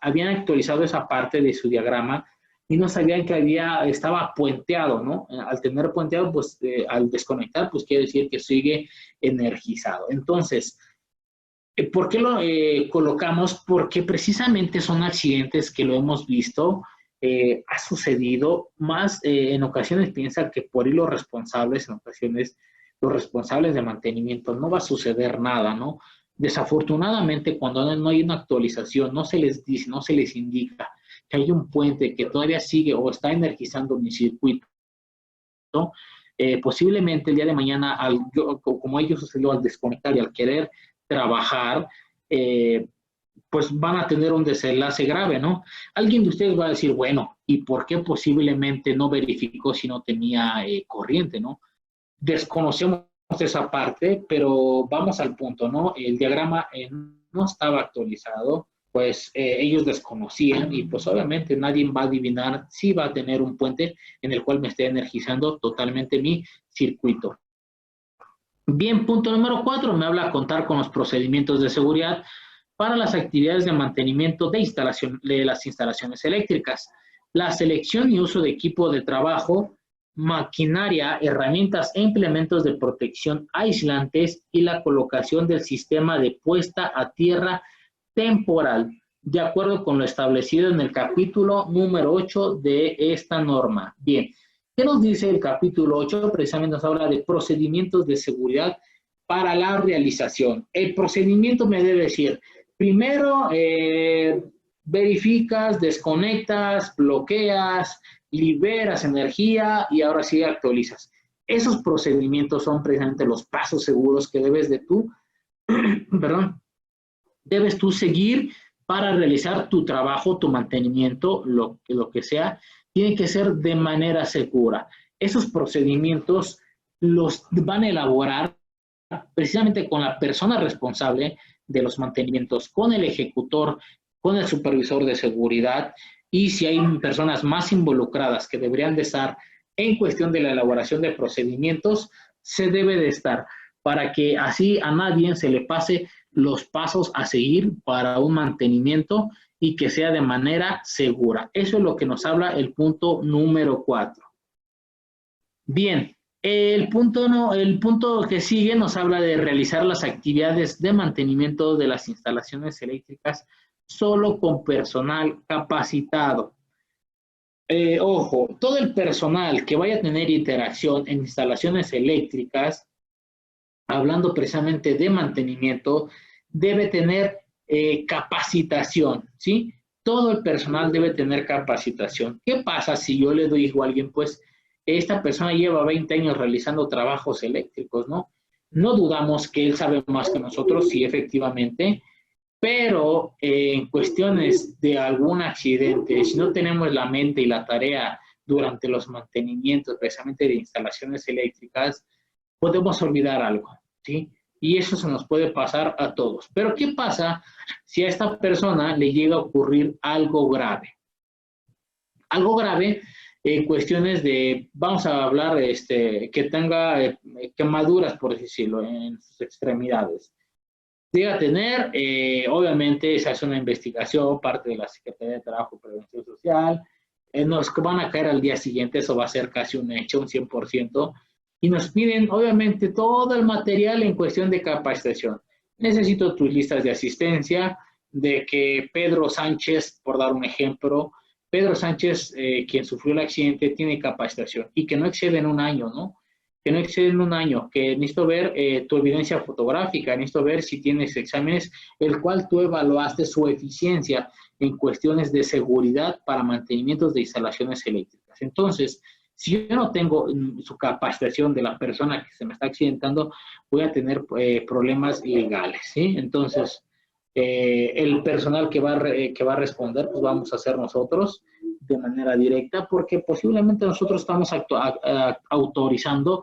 habían actualizado esa parte de su diagrama y no sabían que estaba puenteado, ¿no? Al tener puenteado, pues al desconectar, pues quiere decir que sigue energizado. Entonces, ¿por qué lo colocamos? Porque precisamente son accidentes que lo hemos visto, ha sucedido, más en ocasiones piensan que por ir los responsables, en ocasiones los responsables de mantenimiento, no va a suceder nada, ¿no? Desafortunadamente, cuando no hay una actualización, no se les dice, no se les indica que hay un puente que todavía sigue o está energizando mi circuito, ¿no? Posiblemente el día de mañana, como ellos sucedió al desconectar y al querer trabajar, pues van a tener un desenlace grave, ¿no? Alguien de ustedes va a decir, bueno, ¿y por qué posiblemente no verificó si no tenía corriente, ¿no? Desconocemos esa parte, pero vamos al punto, ¿no? El diagrama no estaba actualizado, pues ellos desconocían y pues obviamente nadie va a adivinar si va a tener un puente en el cual me esté energizando totalmente mi circuito. Bien, punto número 4, me habla contar con los procedimientos de seguridad para las actividades de mantenimiento de las instalaciones eléctricas, la selección y uso de equipo de trabajo, maquinaria, herramientas e implementos de protección aislantes y la colocación del sistema de puesta a tierra temporal, de acuerdo con lo establecido en el capítulo número 8 de esta norma. Bien, ¿qué nos dice el capítulo 8? Precisamente nos habla de procedimientos de seguridad para la realización. El procedimiento me debe decir, primero, verificas, desconectas, bloqueas, liberas energía y ahora sí actualizas. Esos procedimientos son precisamente los pasos seguros que debes debes tú seguir para realizar tu trabajo, tu mantenimiento, lo que sea, tiene que ser de manera segura. Esos procedimientos los van a elaborar precisamente con la persona responsable de los mantenimientos, con el ejecutor, con el supervisor de seguridad, y si hay personas más involucradas que deberían de estar en cuestión de la elaboración de procedimientos, se debe de estar para que así a nadie se le pase los pasos a seguir para un mantenimiento y que sea de manera segura. Eso es lo que nos habla el punto número 4. Bien, el punto que sigue nos habla de realizar las actividades de mantenimiento de las instalaciones eléctricas solo con personal capacitado. Ojo, todo el personal que vaya a tener interacción en instalaciones eléctricas, hablando precisamente de mantenimiento, debe tener capacitación, ¿sí? Todo el personal debe tener capacitación. ¿Qué pasa si yo le digo a alguien, pues, esta persona lleva 20 años realizando trabajos eléctricos, ¿no? No dudamos que él sabe más que nosotros, sí, efectivamente, pero en cuestiones de algún accidente, si no tenemos la mente y la tarea durante los mantenimientos, precisamente de instalaciones eléctricas, podemos olvidar algo, ¿sí? Y eso se nos puede pasar a todos. Pero ¿qué pasa si a esta persona le llega a ocurrir algo grave? Algo grave en cuestiones de, vamos a hablar, que tenga quemaduras, por decirlo, en sus extremidades. Llega a tener, obviamente se hace una investigación, parte de la Secretaría de Trabajo y Prevención Social, nos van a caer al día siguiente, eso va a ser casi un hecho, un 100%, y nos piden obviamente todo el material en cuestión de capacitación. Necesito tus listas de asistencia, de que Pedro Sánchez, por dar un ejemplo, Pedro Sánchez, quien sufrió el accidente, tiene capacitación y que no excede en un año, ¿no? Que no excede en un año, que necesito ver tu evidencia fotográfica, necesito ver si tienes exámenes, el cual tú evaluaste su eficiencia en cuestiones de seguridad para mantenimientos de instalaciones eléctricas. Entonces, si yo no tengo su capacitación de la persona que se me está accidentando, voy a tener problemas legales, ¿sí? Entonces, el personal que va a responder, pues vamos a ser nosotros de manera directa, porque posiblemente nosotros estamos autorizando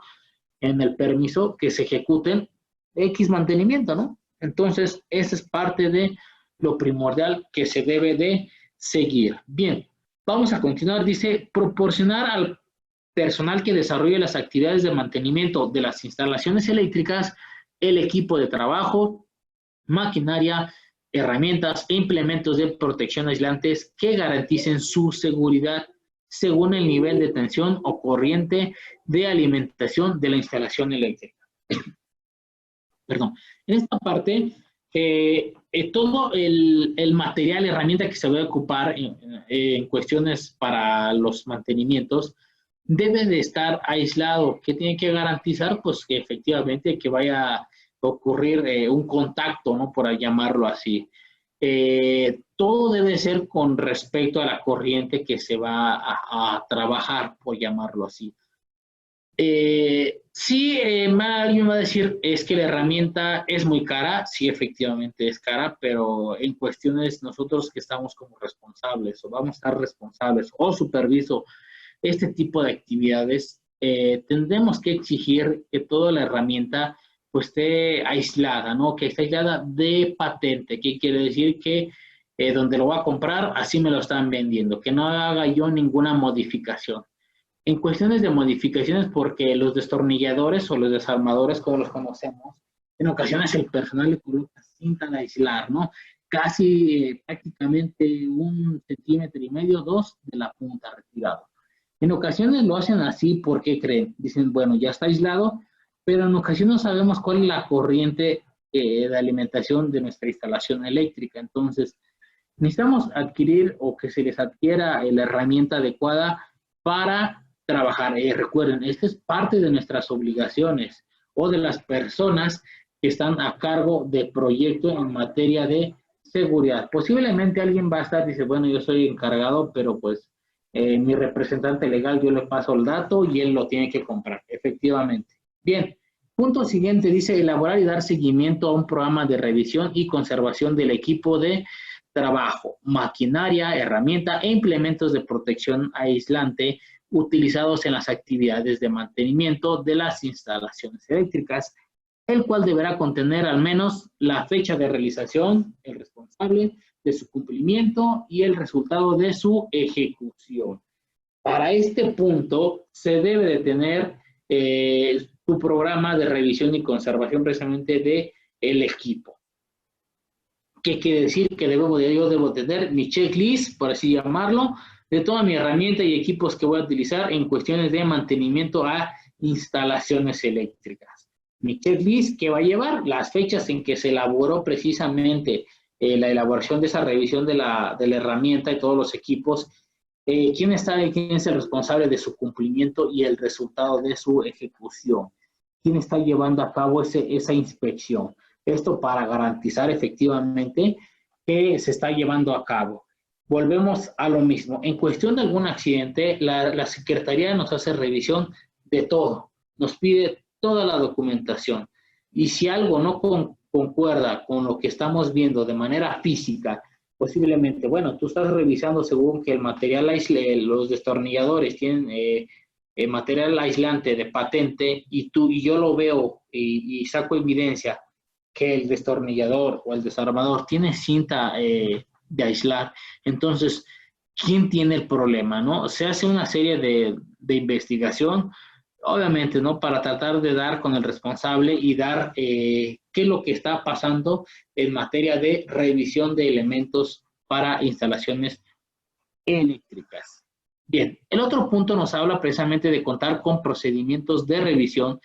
en el permiso que se ejecuten X mantenimiento, ¿no? Entonces, esa es parte de lo primordial que se debe de seguir. Bien, vamos a continuar. Dice, proporcionar al personal que desarrolle las actividades de mantenimiento de las instalaciones eléctricas el equipo de trabajo, maquinaria, herramientas e implementos de protección aislantes que garanticen su seguridad según el nivel de tensión o corriente de alimentación de la instalación eléctrica. Perdón. En esta parte, todo el material, herramienta que se va a ocupar en cuestiones para los mantenimientos, debe de estar aislado. ¿Qué tiene que garantizar? Pues que efectivamente que vaya a ocurrir un contacto, ¿no? Por llamarlo así. Todo debe ser con respecto a la corriente que se va a trabajar, por llamarlo así. Sí, alguien va a decir, es que la herramienta es muy cara. Sí, efectivamente es cara, pero en cuestiones nosotros que estamos como responsables o vamos a estar responsables o superviso este tipo de actividades, tendremos que exigir que toda la herramienta pues esté aislada, ¿no? Que esté aislada de patente. ¿Qué quiere decir? Que donde lo voy a comprar, así me lo están vendiendo, que no haga yo ninguna modificación. En cuestiones de modificaciones, porque los destornilladores o los desarmadores, como los conocemos, en ocasiones el personal le coloca cinta de aislar, ¿no? Casi prácticamente 1,5 centímetros, 2 de la punta retirado. En ocasiones lo hacen así porque creen, dicen, bueno, ya está aislado, pero en ocasiones no sabemos cuál es la corriente de alimentación de nuestra instalación eléctrica. Entonces, necesitamos adquirir o que se les adquiera la herramienta adecuada para trabajar. Recuerden, esta es parte de nuestras obligaciones o de las personas que están a cargo de proyecto en materia de seguridad. Posiblemente alguien va a estar, dice, bueno, yo soy encargado, pero pues mi representante legal, yo le paso el dato y él lo tiene que comprar, efectivamente. Bien, punto siguiente, dice, elaborar y dar seguimiento a un programa de revisión y conservación del equipo de trabajo, maquinaria, herramienta e implementos de protección aislante utilizados en las actividades de mantenimiento de las instalaciones eléctricas, el cual deberá contener al menos la fecha de realización, el responsable de su cumplimiento y el resultado de su ejecución. Para este punto se debe de tener tu programa de revisión y conservación precisamente del equipo. ¿Qué quiere decir? Que yo debo tener mi checklist, por así llamarlo, de toda mi herramienta y equipos que voy a utilizar en cuestiones de mantenimiento a instalaciones eléctricas. Mi checklist que va a llevar las fechas en que se elaboró precisamente la elaboración de esa revisión de la herramienta y todos los equipos, quién es el responsable de su cumplimiento y el resultado de su ejecución, quién está llevando a cabo esa inspección. Esto para garantizar efectivamente que se está llevando a cabo. Volvemos a lo mismo. En cuestión de algún accidente, la Secretaría nos hace revisión de todo, nos pide toda la documentación. Y si algo no concuerda con lo que estamos viendo de manera física, posiblemente, bueno, tú estás revisando según que el material los destornilladores tienen material aislante de patente y yo lo veo y saco evidencia que el destornillador o el desarmador tiene cinta de aislar, entonces, ¿quién tiene el problema, no? Se hace una serie de investigación, obviamente, ¿no? Para tratar de dar con el responsable y dar qué es lo que está pasando en materia de revisión de elementos para instalaciones eléctricas. Bien, el otro punto nos habla precisamente de contar con procedimientos de revisión,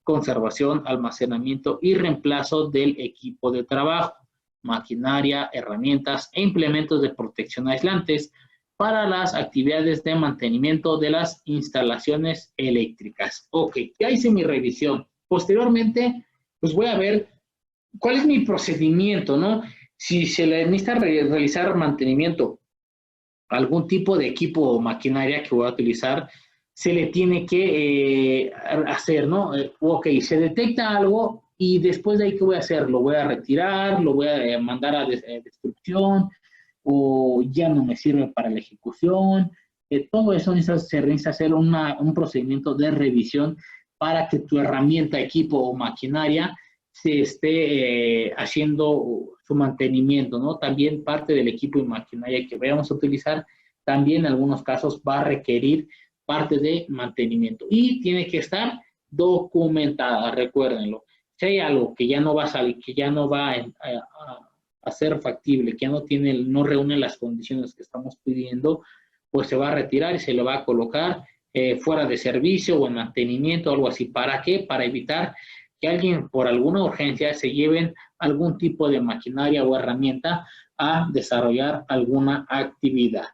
conservación, almacenamiento y reemplazo del equipo de trabajo, maquinaria, herramientas e implementos de protección aislantes para las actividades de mantenimiento de las instalaciones eléctricas. Ok, ya hice mi revisión. Posteriormente, pues voy a ver cuál es mi procedimiento, ¿no? Si se le necesita realizar mantenimiento a algún tipo de equipo o maquinaria que voy a utilizar, se le tiene que hacer, ¿no? Ok, se detecta algo y después de ahí, ¿qué voy a hacer? ¿Lo voy a retirar? ¿Lo voy a mandar a destrucción? ¿O ya no me sirve para la ejecución? Todo eso se necesita hacer un procedimiento de revisión para que tu herramienta, equipo o maquinaria se esté haciendo su mantenimiento, ¿no? También parte del equipo y maquinaria que vayamos a utilizar, también en algunos casos va a requerir parte de mantenimiento y tiene que estar documentada, recuérdenlo. Si hay algo que ya no va a salir, que ya no va a ser factible, que ya no reúne las condiciones que estamos pidiendo, pues se va a retirar y se le va a colocar fuera de servicio o en mantenimiento o algo así. ¿Para qué? Para evitar que alguien por alguna urgencia se lleven algún tipo de maquinaria o herramienta a desarrollar alguna actividad.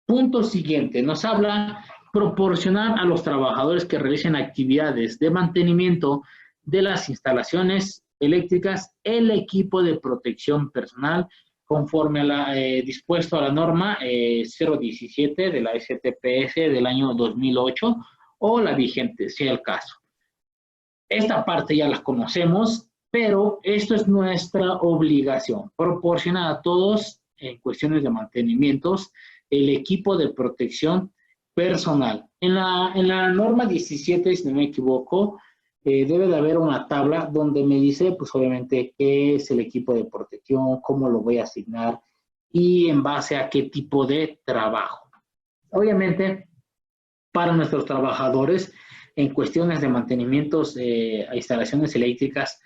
Punto siguiente, nos habla proporcionar a los trabajadores que realicen actividades de mantenimiento de las instalaciones eléctricas el equipo de protección personal conforme a la dispuesto a la norma 017 de la STPS del año 2008 o la vigente, sea el caso. Esta parte ya la conocemos, pero esto es nuestra obligación, proporcionar a todos en cuestiones de mantenimientos el equipo de protección personal. En la norma 17, si no me equivoco, debe de haber una tabla donde me dice, pues obviamente, qué es el equipo de protección, cómo lo voy a asignar y en base a qué tipo de trabajo. Obviamente, para nuestros trabajadores, en cuestiones de mantenimientos a instalaciones eléctricas,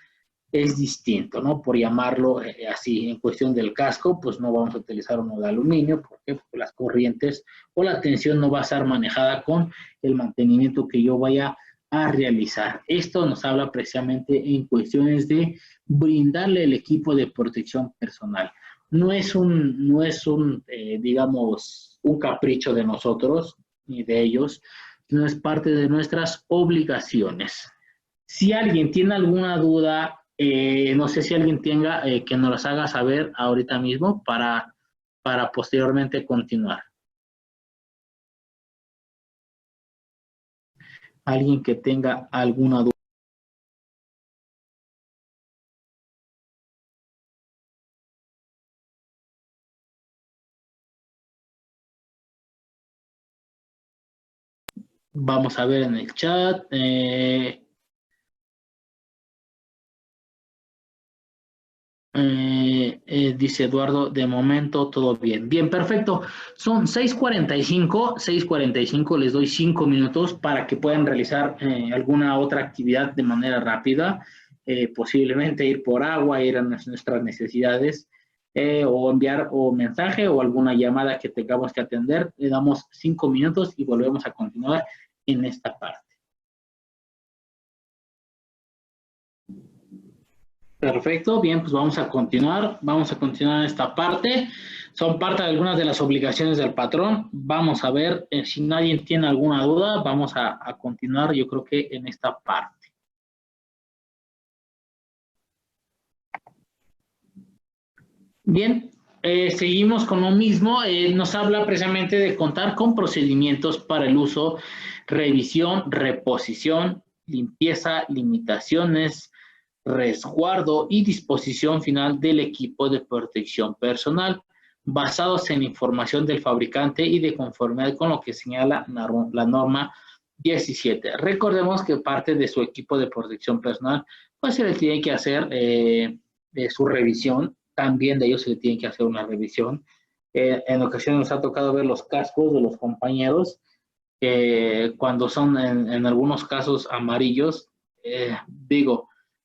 es distinto, ¿no? Por llamarlo así, en cuestión del casco, pues no vamos a utilizar uno de aluminio, porque las corrientes o la tensión no va a estar manejada con el mantenimiento que yo vaya a realizar. Esto nos habla precisamente en cuestiones de brindarle el equipo de protección personal. No es digamos, un capricho de nosotros ni de ellos, sino es parte de nuestras obligaciones. Si alguien tiene alguna duda, no sé si alguien tenga que nos las haga saber ahorita mismo para posteriormente continuar. Alguien que tenga alguna duda. Vamos a ver en el chat. Dice Eduardo, de momento todo bien. Bien, perfecto. Son 6:45, les doy 5 minutos para que puedan realizar alguna otra actividad de manera rápida, posiblemente ir por agua, ir a nuestras necesidades, o enviar o mensaje o alguna llamada que tengamos que atender. Le damos 5 minutos y volvemos a continuar en esta parte. Perfecto, bien, pues vamos a continuar en esta parte. Son parte de algunas de las obligaciones del patrón. Vamos a ver, si nadie tiene alguna duda, vamos a continuar, yo creo que en esta parte. Bien, seguimos con lo mismo. Nos habla precisamente de contar con procedimientos para el uso, revisión, reposición, limpieza, limitaciones, resguardo y disposición final del equipo de protección personal, basados en información del fabricante y de conformidad con lo que señala la norma 17. Recordemos que parte de su equipo de protección personal, pues se le tiene que hacer su revisión, también de ellos se le tiene que hacer una revisión. En ocasiones nos ha tocado ver los cascos de los compañeros, cuando son en algunos casos amarillos,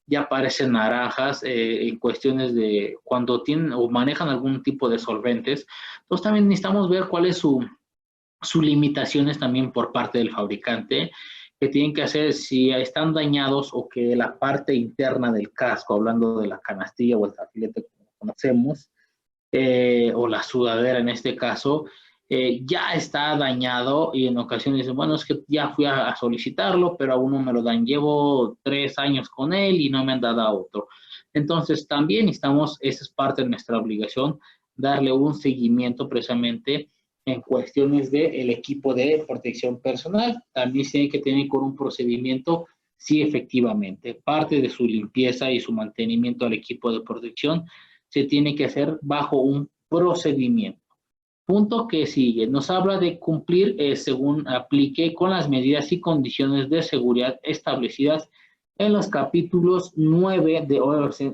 ya aparecen naranjas en cuestiones de cuando tienen o manejan algún tipo de solventes. Entonces también necesitamos ver cuál es sus limitaciones también por parte del fabricante, que tienen que hacer si están dañados o que la parte interna del casco, hablando de la canastilla o el tafilete como conocemos, o la sudadera en este caso, ya está dañado y en ocasiones dicen, bueno, es que ya fui a solicitarlo, pero aún no me lo dan, llevo 3 años con él y no me han dado otro. Entonces también estamos, esa es parte de nuestra obligación, darle un seguimiento precisamente en cuestiones del equipo de protección personal. También tiene que tener con un procedimiento, sí, efectivamente, parte de su limpieza y su mantenimiento al equipo de protección se tiene que hacer bajo un procedimiento. Punto que sigue, nos habla de cumplir según aplique con las medidas y condiciones de seguridad establecidas en los capítulos 9,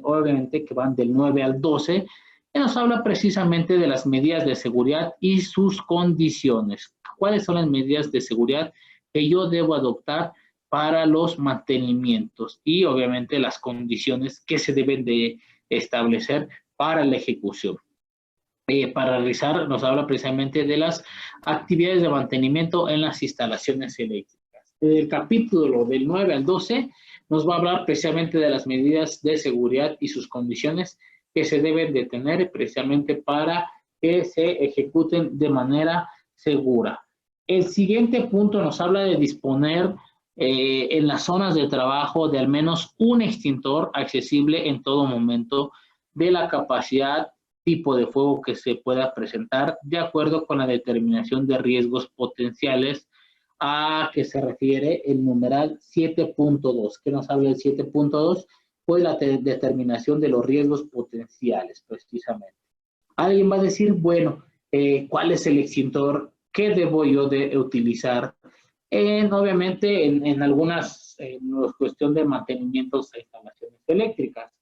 obviamente que van del 9 al 12, que nos habla precisamente de las medidas de seguridad y sus condiciones. ¿Cuáles son las medidas de seguridad que yo debo adoptar para los mantenimientos? Y obviamente las condiciones que se deben de establecer para la ejecución. Para realizar, nos habla precisamente de las actividades de mantenimiento en las instalaciones eléctricas. El capítulo del 9 al 12 nos va a hablar precisamente de las medidas de seguridad y sus condiciones que se deben de tener precisamente para que se ejecuten de manera segura. El siguiente punto nos habla de disponer en las zonas de trabajo de al menos un extintor accesible en todo momento, de la capacidad, tipo de fuego que se pueda presentar, de acuerdo con la determinación de riesgos potenciales a que se refiere el numeral 7.2. ¿Qué nos habla el 7.2? Pues la determinación de los riesgos potenciales, precisamente. Alguien va a decir, bueno, ¿cuál es el extintor? ¿Qué debo yo de utilizar? Obviamente, en algunas, cuestión de mantenimientos de instalaciones eléctricas.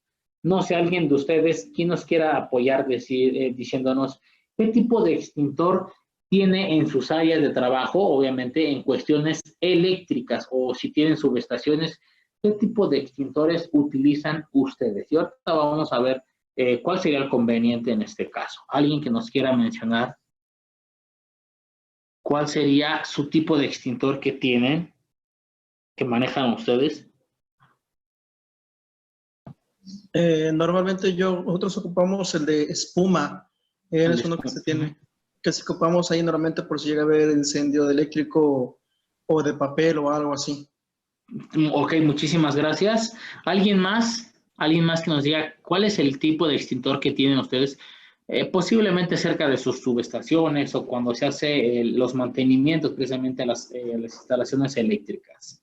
No sé, alguien de ustedes, ¿quién nos quiera apoyar diciéndonos qué tipo de extintor tiene en sus áreas de trabajo, obviamente en cuestiones eléctricas, o si tienen subestaciones, qué tipo de extintores utilizan ustedes? Y ahorita vamos a ver cuál sería el conveniente en este caso. ¿Alguien que nos quiera mencionar cuál sería su tipo de extintor que tienen, que manejan ustedes? Normalmente nosotros ocupamos el de espuma. Es uno que se tiene, que se ocupamos ahí normalmente por si llega a haber incendio de eléctrico o de papel o algo así. Ok, muchísimas gracias. ¿Alguien más? ¿Alguien más que nos diga cuál es el tipo de extintor que tienen ustedes? Posiblemente cerca de sus subestaciones o cuando se hace los mantenimientos precisamente a las instalaciones eléctricas.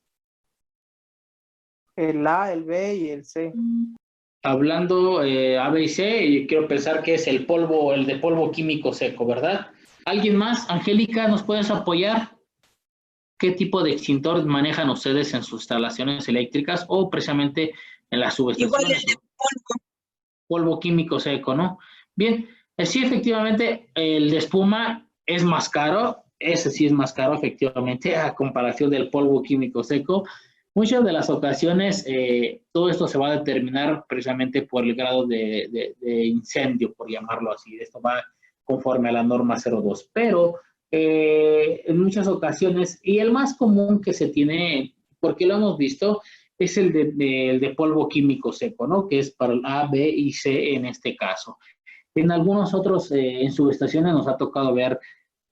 El A, el B y el C. Hablando A, B y C, y quiero pensar que es el de polvo químico seco, ¿verdad? ¿Alguien más? Angélica, ¿nos puedes apoyar? ¿Qué tipo de extintor manejan ustedes en sus instalaciones eléctricas o precisamente en las subestaciones? Igual el de polvo. Polvo químico seco, ¿no? Bien, sí, efectivamente, el de espuma es más caro, ese sí es más caro, efectivamente, a comparación del polvo químico seco. Muchas de las ocasiones, todo esto se va a determinar precisamente por el grado de incendio, por llamarlo así. Esto va conforme a la norma 02. Pero en muchas ocasiones, y el más común que se tiene, porque lo hemos visto, es el de polvo químico seco, ¿no? Que es para el A, B y C en este caso. En algunos otros, en subestaciones nos ha tocado ver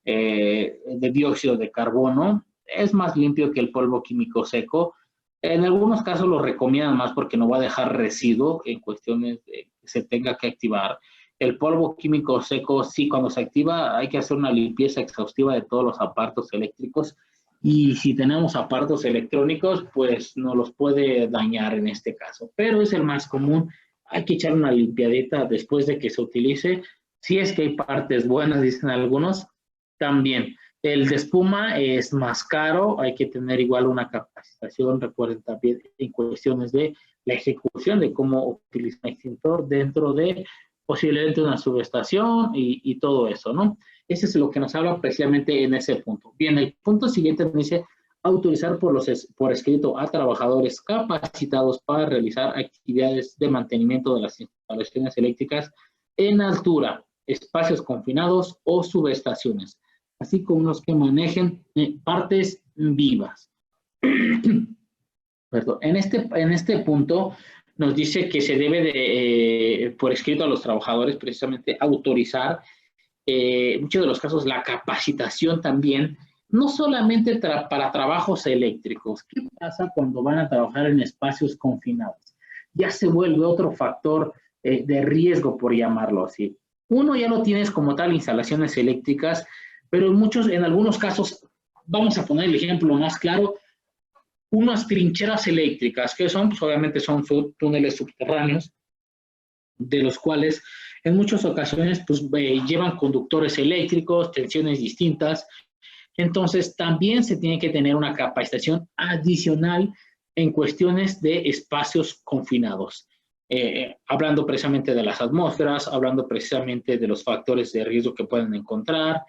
de dióxido de carbono. Es más limpio que el polvo químico seco. En algunos casos lo recomiendan más porque no va a dejar residuo en cuestiones de que se tenga que activar. El polvo químico seco, sí, cuando se activa hay que hacer una limpieza exhaustiva de todos los aparatos eléctricos y si tenemos aparatos electrónicos, pues no los puede dañar en este caso. Pero es el más común. Hay que echar una limpiadita después de que se utilice. Si es que hay partes buenas, dicen algunos, también. El de espuma es más caro, hay que tener igual una capacitación, recuerden también en cuestiones de la ejecución de cómo utilizar un extintor dentro de posiblemente una subestación y todo eso, ¿no? Ese es lo que nos habla precisamente en ese punto. Bien, el punto siguiente me dice autorizar por escrito a trabajadores capacitados para realizar actividades de mantenimiento de las instalaciones eléctricas en altura, espacios confinados o subestaciones. así como los que manejen partes vivas. Perdón. En este punto nos dice que se debe de, por escrito a los trabajadores, precisamente autorizar, en muchos de los casos, la capacitación también, no solamente para trabajos eléctricos. ¿Qué pasa cuando van a trabajar en espacios confinados? Ya se vuelve otro factor de riesgo, por llamarlo así. Uno, ya no tienes como tal instalaciones eléctricas, pero en algunos casos, vamos a poner el ejemplo más claro, unas trincheras eléctricas, que son, pues obviamente son túneles subterráneos, de los cuales en muchas ocasiones pues, llevan conductores eléctricos, tensiones distintas. Entonces, también se tiene que tener una capacitación adicional en cuestiones de espacios confinados. Hablando precisamente de las atmósferas, hablando precisamente de los factores de riesgo que pueden encontrar,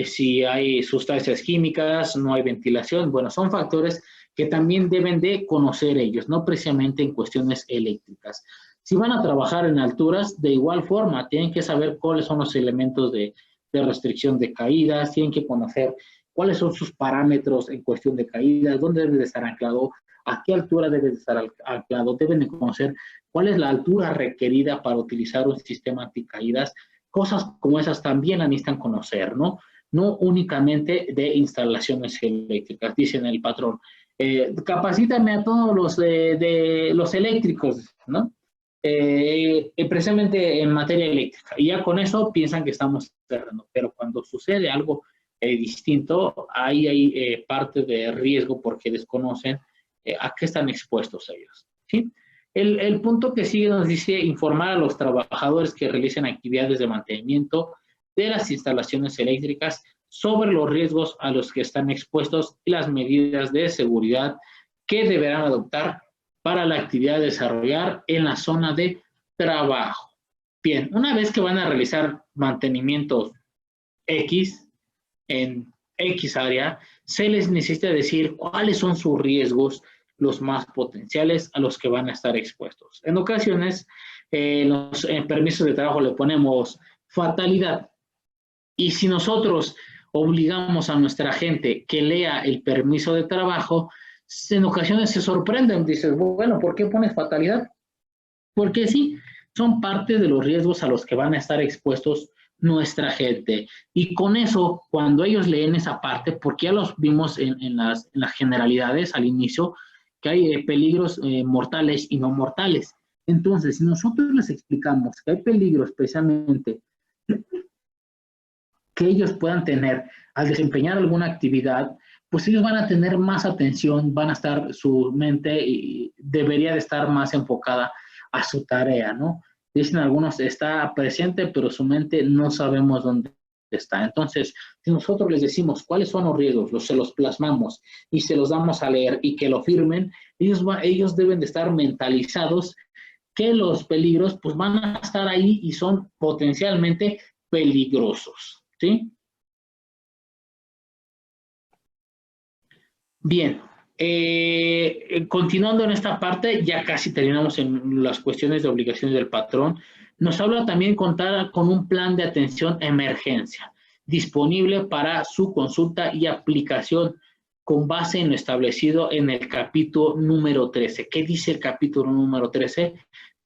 si hay sustancias químicas, no hay ventilación, bueno, son factores que también deben de conocer ellos, no precisamente en cuestiones eléctricas. Si van a trabajar en alturas, de igual forma, tienen que saber cuáles son los elementos de restricción de caídas, tienen que conocer cuáles son sus parámetros en cuestión de caídas, dónde debe de estar anclado, a qué altura debe de estar anclado, deben de conocer cuál es la altura requerida para utilizar un sistema anticaídas. Cosas como esas también necesitan conocer, ¿no? No únicamente de instalaciones eléctricas, dicen el patrón. Capacítame a todos los eléctricos, ¿no? Precisamente en materia eléctrica. Y ya con eso piensan que estamos cerrando. Pero cuando sucede algo distinto, ahí hay parte de riesgo porque desconocen a qué están expuestos ellos, ¿sí? El punto que sigue nos dice informar a los trabajadores que realicen actividades de mantenimiento de las instalaciones eléctricas sobre los riesgos a los que están expuestos y las medidas de seguridad que deberán adoptar para la actividad a desarrollar en la zona de trabajo. Bien, una vez que van a realizar mantenimientos X en X área, se les necesita decir cuáles son sus riesgos, los más potenciales a los que van a estar expuestos. En ocasiones, los permisos de trabajo le ponemos fatalidad. Y si nosotros obligamos a nuestra gente que lea el permiso de trabajo, en ocasiones se sorprenden. Dices, bueno, ¿por qué pones fatalidad? Porque sí, son parte de los riesgos a los que van a estar expuestos nuestra gente. Y con eso, cuando ellos leen esa parte, porque ya los vimos en las generalidades al inicio, que hay peligros mortales y no mortales. Entonces, si nosotros les explicamos que hay peligros precisamente que ellos puedan tener al desempeñar alguna actividad, pues ellos van a tener más atención, van a estar, su mente y debería de estar más enfocada a su tarea, ¿no? Dicen algunos, está presente, pero su mente no sabemos dónde está. Entonces, si nosotros les decimos cuáles son los riesgos, se los plasmamos y se los damos a leer y que lo firmen, ellos deben de estar mentalizados que los peligros pues van a estar ahí y son potencialmente peligrosos, ¿sí? Bien, continuando en esta parte, ya casi terminamos en las cuestiones de obligaciones del patrón. Nos habla también contar con un plan de atención a emergencia disponible para su consulta y aplicación con base en lo establecido en el capítulo número 13. ¿Qué dice el capítulo número 13?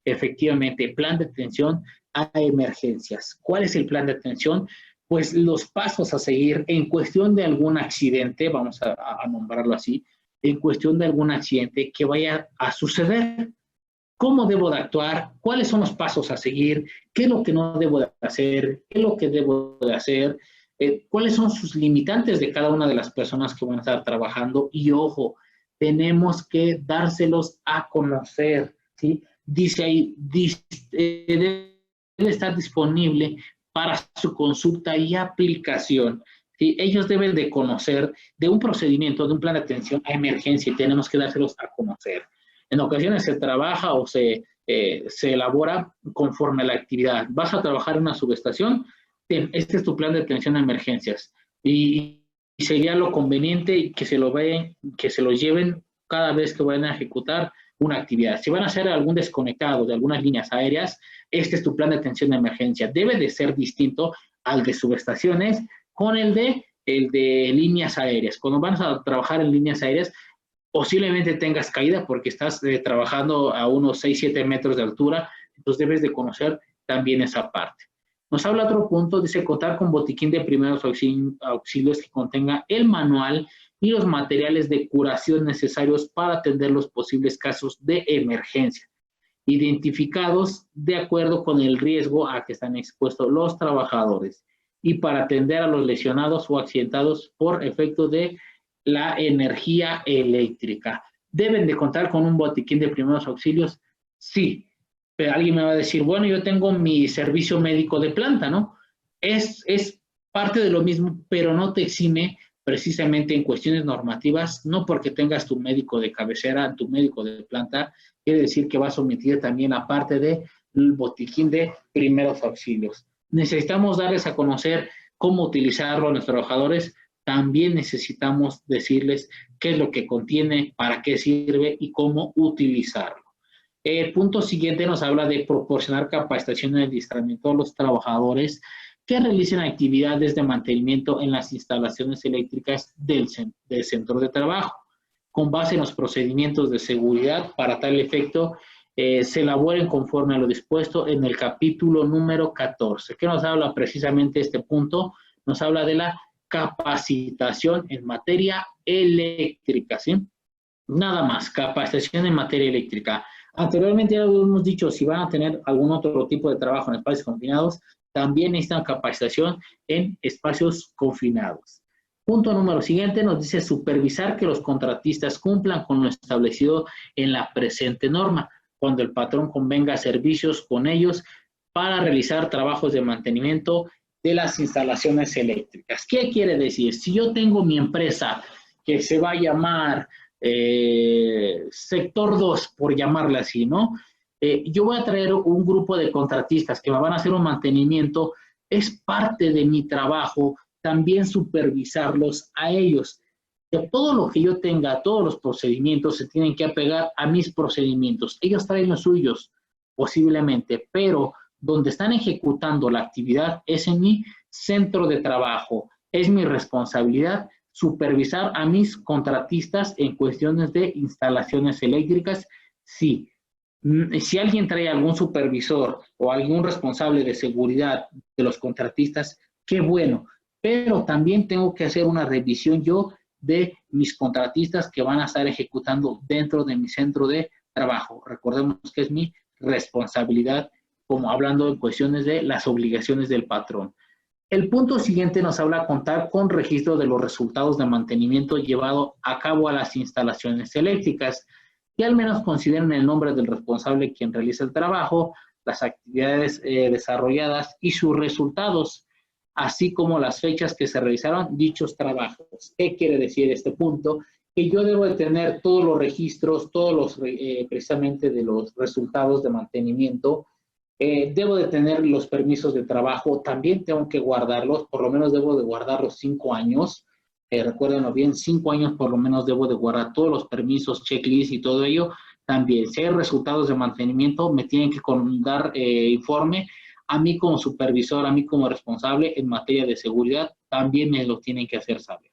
Efectivamente, plan de atención a emergencias. ¿Cuál es el plan de atención? Pues los pasos a seguir en cuestión de algún accidente, vamos a nombrarlo así, en cuestión de algún accidente que vaya a suceder. ¿Cómo debo de actuar? ¿Cuáles son los pasos a seguir? ¿Qué es lo que no debo de hacer? ¿Qué es lo que debo de hacer? ¿Cuáles son sus limitantes de cada una de las personas que van a estar trabajando? Y ojo, tenemos que dárselos a conocer, ¿sí? Dice ahí, debe estar disponible para su consulta y aplicación. ¿Sí? Ellos deben de conocer de un procedimiento, de un plan de atención a emergencia y tenemos que dárselos a conocer. En ocasiones se trabaja o se elabora conforme a la actividad. Vas a trabajar en una subestación, este es tu plan de atención a emergencias. Y sería lo conveniente que se lo lleven cada vez que vayan a ejecutar una actividad. Si van a hacer algún desconectado de algunas líneas aéreas, este es tu plan de atención de emergencia. Debe de ser distinto al de subestaciones con el de líneas aéreas. Cuando vas a trabajar en líneas aéreas, posiblemente tengas caída porque estás trabajando a unos 6-7 metros de altura, entonces debes de conocer también esa parte. Nos habla otro punto, dice contar con botiquín de primeros auxilios que contenga el manual y los materiales de curación necesarios para atender los posibles casos de emergencia, identificados de acuerdo con el riesgo a que están expuestos los trabajadores y para atender a los lesionados o accidentados por efecto de la energía eléctrica. ¿Deben de contar con un botiquín de primeros auxilios? Sí. Pero alguien me va a decir, bueno, yo tengo mi servicio médico de planta, ¿no? Es parte de lo mismo, pero no te exime precisamente en cuestiones normativas, no porque tengas tu médico de cabecera, tu médico de planta, quiere decir que vas a omitir también la parte del botiquín de primeros auxilios. Necesitamos darles a conocer cómo utilizarlo a nuestros trabajadores, también necesitamos decirles qué es lo que contiene, para qué sirve y cómo utilizarlo. El punto siguiente nos habla de proporcionar capacitación en el adiestramiento a los trabajadores que realicen actividades de mantenimiento en las instalaciones eléctricas del centro de trabajo. Con base en los procedimientos de seguridad, para tal efecto, se elaboren conforme a lo dispuesto en el capítulo número 14. ¿Qué nos habla precisamente este punto? Nos habla de la capacitación en materia eléctrica, ¿sí? Nada más, capacitación en materia eléctrica. Anteriormente ya lo hemos dicho, si van a tener algún otro tipo de trabajo en espacios confinados, también necesitan capacitación en espacios confinados. Punto número siguiente nos dice supervisar que los contratistas cumplan con lo establecido en la presente norma, cuando el patrón convenga servicios con ellos para realizar trabajos de mantenimiento de las instalaciones eléctricas. ¿Qué quiere decir? Si yo tengo mi empresa que se va a llamar sector 2, por llamarla así, ¿no? Yo voy a traer un grupo de contratistas que me van a hacer un mantenimiento, es parte de mi trabajo también supervisarlos a ellos. Que todo lo que yo tenga, todos los procedimientos se tienen que apegar a mis procedimientos. Ellos traen los suyos, posiblemente, pero donde están ejecutando la actividad es en mi centro de trabajo. Es mi responsabilidad supervisar a mis contratistas en cuestiones de instalaciones eléctricas, sí. Si alguien trae algún supervisor o algún responsable de seguridad de los contratistas, qué bueno, pero también tengo que hacer una revisión yo de mis contratistas que van a estar ejecutando dentro de mi centro de trabajo. Recordemos que es mi responsabilidad, como hablando en cuestiones de las obligaciones del patrón. El punto siguiente nos habla de contar con registro de los resultados de mantenimiento llevado a cabo a las instalaciones eléctricas y al menos consideren el nombre del responsable quien realiza el trabajo, las actividades desarrolladas y sus resultados, así como las fechas que se realizaron dichos trabajos. ¿Qué quiere decir este punto? Que yo debo de tener todos los registros, todos los precisamente de los resultados de mantenimiento. Debo de tener los permisos de trabajo, también tengo que guardarlos, por lo menos debo de guardarlos 5 años. Recuérdenlo bien, 5 años por lo menos debo de guardar todos los permisos, checklist y todo ello. También, si hay resultados de mantenimiento, me tienen que dar informe a mí como supervisor, a mí como responsable en materia de seguridad, también me lo tienen que hacer saber.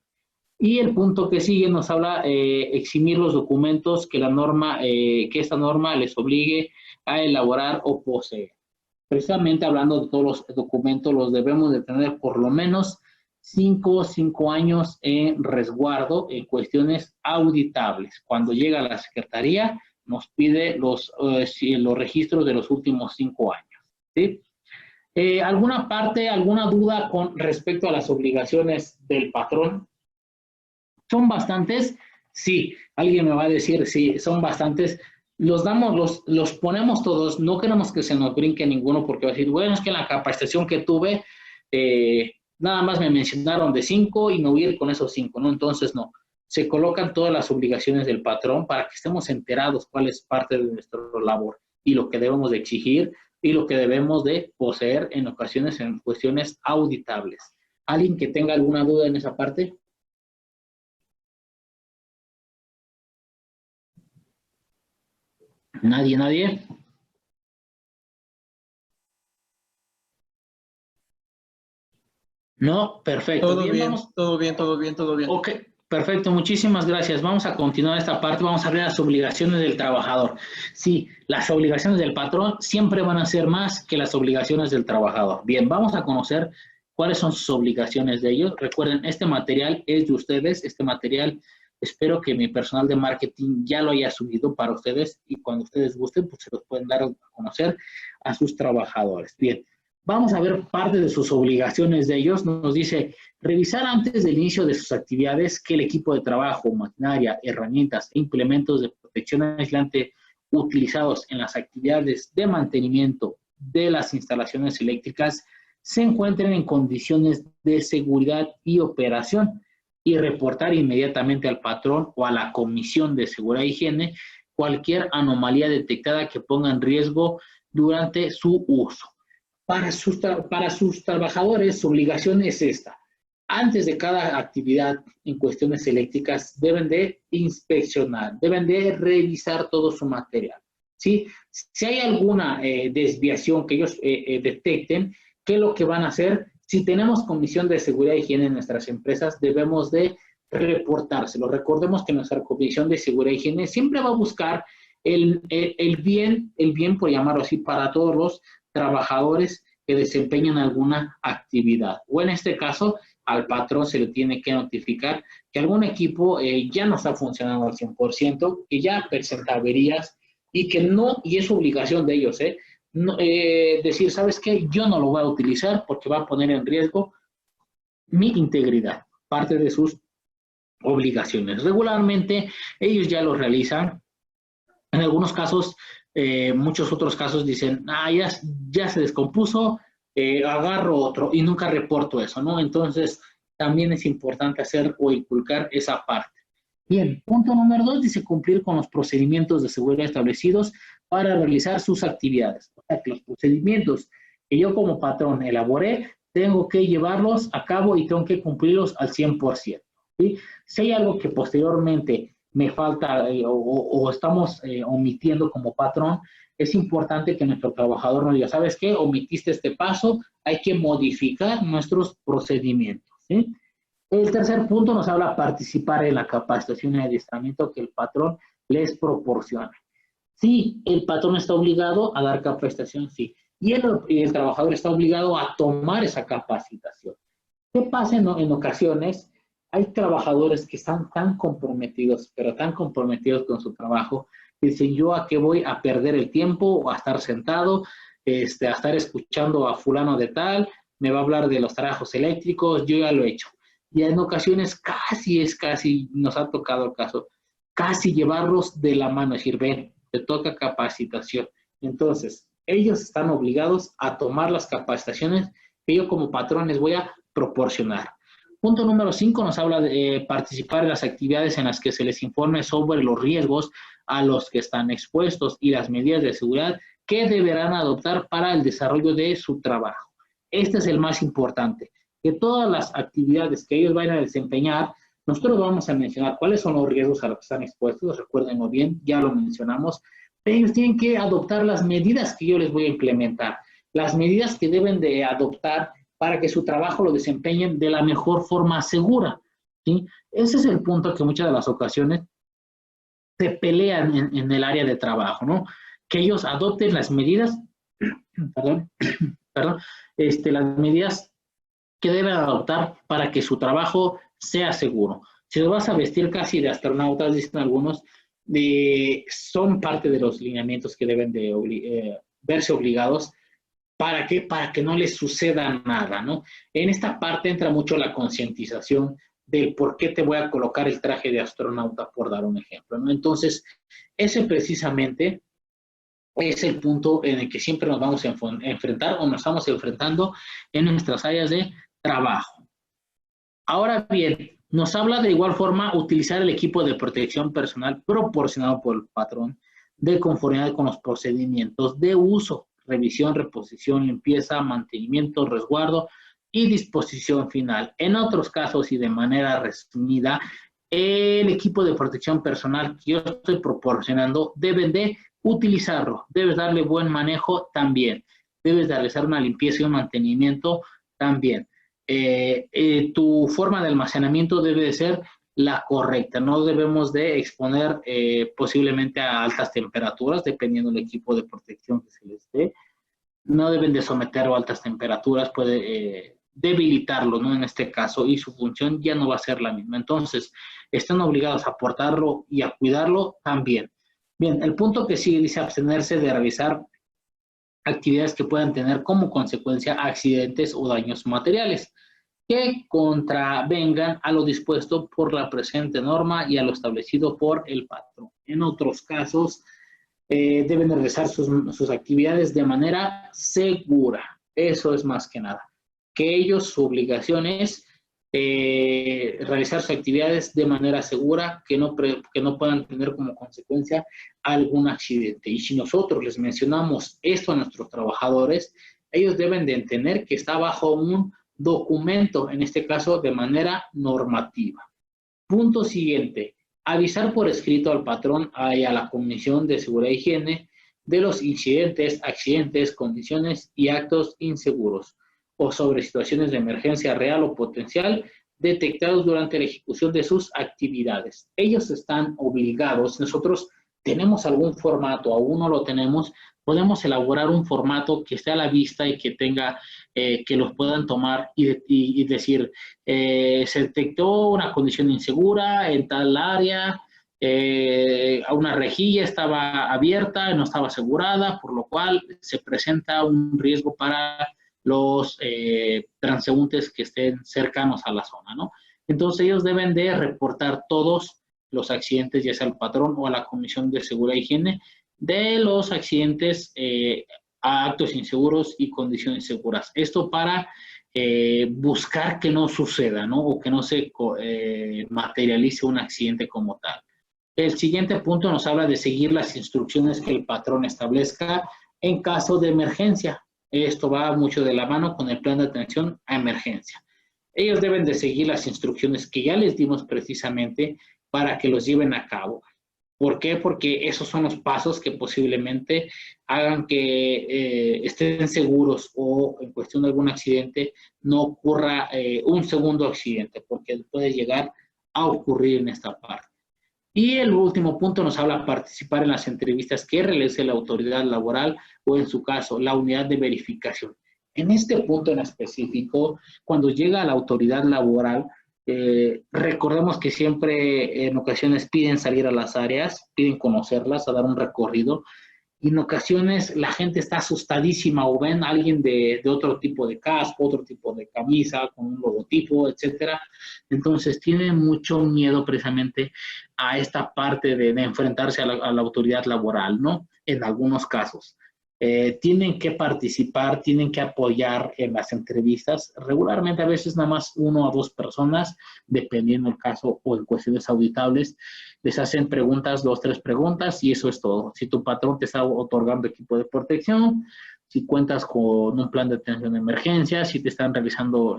Y el punto que sigue nos habla eximir los documentos que la norma, que esta norma les obligue a elaborar o poseer. Precisamente hablando de todos los documentos, los debemos de tener por lo menos 5 años en resguardo en cuestiones auditables. Cuando llega a la Secretaría, nos pide los registros de los últimos 5 años. ¿Sí? ¿Alguna parte, alguna duda con respecto a las obligaciones del patrón? ¿Son bastantes? Sí. Alguien me va a decir, sí, son bastantes. Los ponemos todos, no queremos que se nos brinque ninguno porque va a decir, bueno, es que en la capacitación que tuve, nada más me mencionaron de 5 y me voy a ir con esos 5, ¿no? Entonces, no. Se colocan todas las obligaciones del patrón para que estemos enterados cuál es parte de nuestra labor y lo que debemos de exigir y lo que debemos de poseer en ocasiones en cuestiones auditables. ¿Alguien que tenga alguna duda en esa parte? ¿Nadie? No, perfecto. Todo Bien, bien, vamos. todo bien, todo bien, todo bien. Ok, perfecto, muchísimas gracias. Vamos a continuar esta parte, vamos a ver las obligaciones del trabajador. Sí, las obligaciones del patrón siempre van a ser más que las obligaciones del trabajador. Bien, vamos a conocer cuáles son sus obligaciones de ellos. Recuerden, este material es de ustedes, este material espero que mi personal de marketing ya lo haya subido para ustedes y cuando ustedes gusten, pues se los pueden dar a conocer a sus trabajadores. Bien, vamos a ver parte de sus obligaciones de ellos. Nos dice, revisar antes del inicio de sus actividades que el equipo de trabajo, maquinaria, herramientas e implementos de protección aislante utilizados en las actividades de mantenimiento de las instalaciones eléctricas se encuentren en condiciones de seguridad y operación y reportar inmediatamente al patrón o a la Comisión de Seguridad e Higiene cualquier anomalía detectada que ponga en riesgo durante su uso. Para sus trabajadores, su obligación es esta. Antes de cada actividad en cuestiones eléctricas, deben de inspeccionar, deben de revisar todo su material, ¿sí? Si hay alguna desviación que ellos detecten, ¿qué es lo que van a hacer? Si tenemos comisión de seguridad e higiene en nuestras empresas, debemos de reportárselo. Recordemos que nuestra comisión de seguridad e higiene siempre va a buscar el bien, por llamarlo así, para todos los trabajadores que desempeñan alguna actividad. O en este caso, al patrón se le tiene que notificar que algún equipo ya no está funcionando al 100%, que ya presenta averías y que no, y es obligación de ellos, no, decir, ¿sabes qué? Yo no lo voy a utilizar porque va a poner en riesgo mi integridad, parte de sus obligaciones. Regularmente ellos ya lo realizan. En algunos casos, muchos otros casos dicen, ya se descompuso, agarro otro y nunca reporto eso, ¿no? Entonces, también es importante hacer o inculcar esa parte. Bien, punto número 2 dice cumplir con los procedimientos de seguridad establecidos para realizar sus actividades. O sea, que los procedimientos que yo como patrón elaboré, tengo que llevarlos a cabo y tengo que cumplirlos al 100%. ¿Sí? Si hay algo que posteriormente me falta o estamos omitiendo como patrón, es importante que nuestro trabajador nos diga, ¿sabes qué? Omitiste este paso, hay que modificar nuestros procedimientos, ¿sí? El tercer punto nos habla de participar en la capacitación y adiestramiento que el patrón les proporciona. Sí, el patrón está obligado a dar capacitación, sí. Y el trabajador está obligado a tomar esa capacitación. ¿Qué pasa en ocasiones? Hay trabajadores que están tan comprometidos, pero tan comprometidos con su trabajo, que dicen, ¿yo a qué voy a perder el tiempo o a estar sentado, a estar escuchando a fulano de tal, me va a hablar de los trabajos eléctricos, yo ya lo he hecho? Y en ocasiones casi, nos ha tocado el caso, casi llevarlos de la mano, decir, ven, te toca capacitación. Entonces, ellos están obligados a tomar las capacitaciones que yo como patrón les voy a proporcionar. Punto número 5 nos habla de participar en las actividades en las que se les informe sobre los riesgos a los que están expuestos y las medidas de seguridad que deberán adoptar para el desarrollo de su trabajo. Este es el más importante, que todas las actividades que ellos vayan a desempeñar, nosotros vamos a mencionar cuáles son los riesgos a los que están expuestos, recuérdenlo bien, ya lo mencionamos, pero ellos tienen que adoptar las medidas que yo les voy a implementar, las medidas que deben de adoptar para que su trabajo lo desempeñen de la mejor forma segura, ¿sí? Ese es el punto que muchas de las ocasiones se pelean en el área de trabajo, ¿no? Que ellos adopten las medidas, las medidas que deben adoptar para que su trabajo sea seguro. Si lo vas a vestir casi de astronautas, dicen algunos, son parte de los lineamientos que deben de verse obligados. ¿Para qué? Para que no les suceda nada, ¿no? En esta parte entra mucho la concientización del por qué te voy a colocar el traje de astronauta, por dar un ejemplo, ¿no? Entonces, ese precisamente es el punto en el que siempre nos vamos a enfrentar o nos estamos enfrentando en nuestras áreas de trabajo. Ahora bien, nos habla de igual forma utilizar el equipo de protección personal proporcionado por el patrón de conformidad con los procedimientos de uso, revisión, reposición, limpieza, mantenimiento, resguardo y disposición final. En otros casos y de manera resumida, el equipo de protección personal que yo estoy proporcionando deben de utilizarlo, debes darle buen manejo también, debes de realizar una limpieza y un mantenimiento también. tu forma de almacenamiento debe de ser la correcta. No debemos de exponer posiblemente a altas temperaturas, dependiendo del equipo de protección que se les dé. No deben de someterlo a altas temperaturas, puede debilitarlo, ¿no? En este caso, y su función ya no va a ser la misma. Entonces, están obligados a portarlo y a cuidarlo también. Bien, el punto que sigue dice abstenerse de realizar actividades que puedan tener como consecuencia accidentes o daños materiales que contravengan a lo dispuesto por la presente norma y a lo establecido por el patrón. En otros casos, deben realizar sus actividades de manera segura. Eso es más que nada. Que ellos, su obligación es realizar sus actividades de manera segura, que no puedan tener como consecuencia algún accidente. Y si nosotros les mencionamos esto a nuestros trabajadores, ellos deben de entender que está bajo un documento, en este caso de manera normativa. Punto siguiente, avisar por escrito al patrón y a la Comisión de Seguridad e Higiene de los incidentes, accidentes, condiciones y actos inseguros o sobre situaciones de emergencia real o potencial detectados durante la ejecución de sus actividades. Ellos están obligados, nosotros tenemos algún formato, aún no lo tenemos, podemos elaborar un formato que esté a la vista y que tenga, que los puedan tomar y decir, se detectó una condición insegura en tal área, una rejilla estaba abierta, no estaba asegurada, por lo cual se presenta un riesgo para los transeúntes que estén cercanos a la zona, ¿no? Entonces ellos deben de reportar todos los accidentes, ya sea al patrón o a la Comisión de Seguridad e Higiene, de los accidentes a actos inseguros y condiciones seguras. Esto para buscar que no suceda, ¿no? O que no se materialice un accidente como tal. El siguiente punto nos habla de seguir las instrucciones que el patrón establezca en caso de emergencia. Esto va mucho de la mano con el plan de atención a emergencia. Ellos deben de seguir las instrucciones que ya les dimos precisamente para que los lleven a cabo. ¿Por qué? Porque esos son los pasos que posiblemente hagan que estén seguros o en cuestión de algún accidente no ocurra un segundo accidente, porque puede llegar a ocurrir en esta parte. Y el último punto nos habla de participar en las entrevistas que realice la autoridad laboral o, en su caso, la unidad de verificación. En este punto en específico, cuando llega a la autoridad laboral, recordemos que siempre en ocasiones piden salir a las áreas, piden conocerlas, a dar un recorrido, y en ocasiones la gente está asustadísima o ven a alguien de otro tipo de casco, otro tipo de camisa, con un logotipo, etcétera. Entonces tienen mucho miedo precisamente a esta parte de enfrentarse a la autoridad laboral, ¿no? En algunos casos. Tienen que participar, tienen que apoyar en las entrevistas. Regularmente a veces nada más 1 o 2 personas, dependiendo del caso o en cuestiones auditables, les hacen preguntas, 2 o 3 preguntas y eso es todo. Si tu patrón te está otorgando equipo de protección, si cuentas con un plan de atención de emergencia, si te están realizando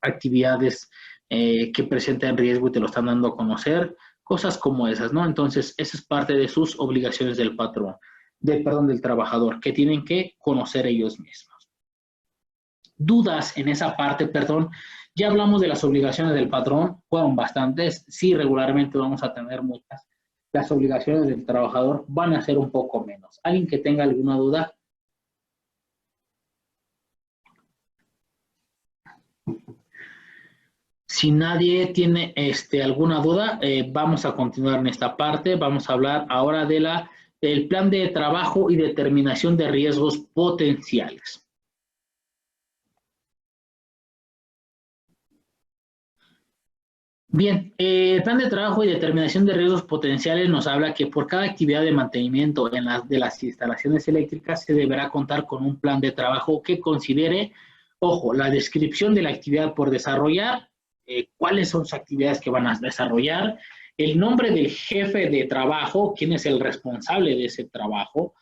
actividades que presenten riesgo y te lo están dando a conocer, cosas como esas, ¿no? Entonces, esa es parte de sus obligaciones del patrón. Del trabajador, que tienen que conocer ellos mismos. Dudas en esa parte, perdón, ya hablamos de las obligaciones del patrón, fueron bastantes, sí, regularmente vamos a tener muchas. Las obligaciones del trabajador van a ser un poco menos. ¿Alguien que tenga alguna duda? Si nadie tiene alguna duda, vamos a continuar en esta parte. Vamos a hablar ahora de el plan de trabajo y determinación de riesgos potenciales. Bien, el plan de trabajo y determinación de riesgos potenciales nos habla que por cada actividad de mantenimiento de las instalaciones eléctricas se deberá contar con un plan de trabajo que considere, ojo, la descripción de la actividad por desarrollar, cuáles son sus actividades que van a desarrollar, el nombre del jefe de trabajo, quién es el responsable de ese trabajo,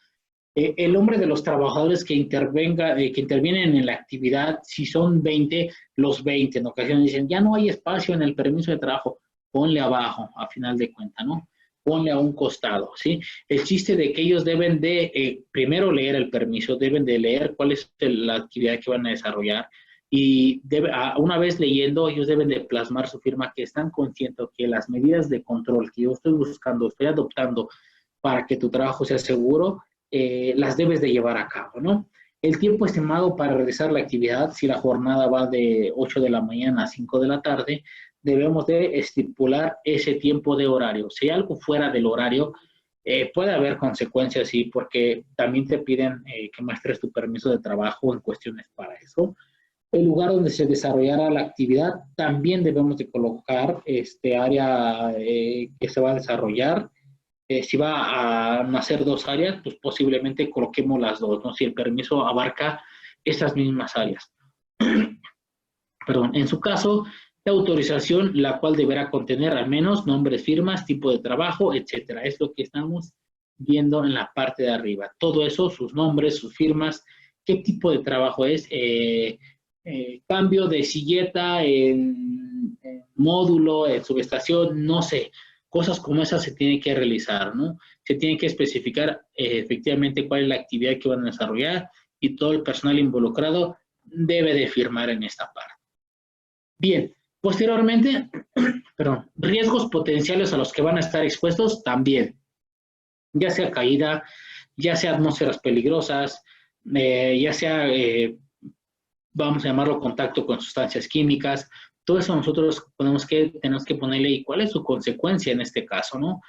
el nombre de los trabajadores que intervienen en la actividad, si son 20, los 20. En ocasiones dicen, ya no hay espacio en el permiso de trabajo, ponle abajo, a final de cuentas, ¿no? Ponle a un costado, ¿sí? El chiste de que ellos deben de, primero leer el permiso, deben de leer cuál es la actividad que van a desarrollar, y una vez leyendo, ellos deben de plasmar su firma que están conscientes que las medidas de control que yo estoy buscando, estoy adoptando para que tu trabajo sea seguro, las debes de llevar a cabo, ¿no? El tiempo estimado para realizar la actividad, si la jornada va de 8 de la mañana a 5 de la tarde, debemos de estipular ese tiempo de horario. Si hay algo fuera del horario, puede haber consecuencias, sí, porque también te piden que muestres tu permiso de trabajo en cuestiones para eso. El lugar donde se desarrollará la actividad, también debemos de colocar este área que se va a desarrollar. Si va a nacer dos áreas, pues posiblemente coloquemos las dos, ¿no? Si el permiso abarca esas mismas áreas. Perdón, en su caso, la autorización, la cual deberá contener al menos nombres, firmas, tipo de trabajo, etcétera. Es lo que estamos viendo en la parte de arriba. Todo eso, sus nombres, sus firmas, qué tipo de trabajo es, cambio de silleta en módulo, en subestación, no sé. Cosas como esas se tienen que realizar, ¿no? Se tiene que especificar efectivamente cuál es la actividad que van a desarrollar y todo el personal involucrado debe de firmar en esta parte. Bien, posteriormente, perdón, riesgos potenciales a los que van a estar expuestos también, ya sea caída, ya sea atmósferas peligrosas, ya sea, vamos a llamarlo contacto con sustancias químicas. Todo eso nosotros tenemos que ponerle y cuál es su consecuencia en este caso, ¿no?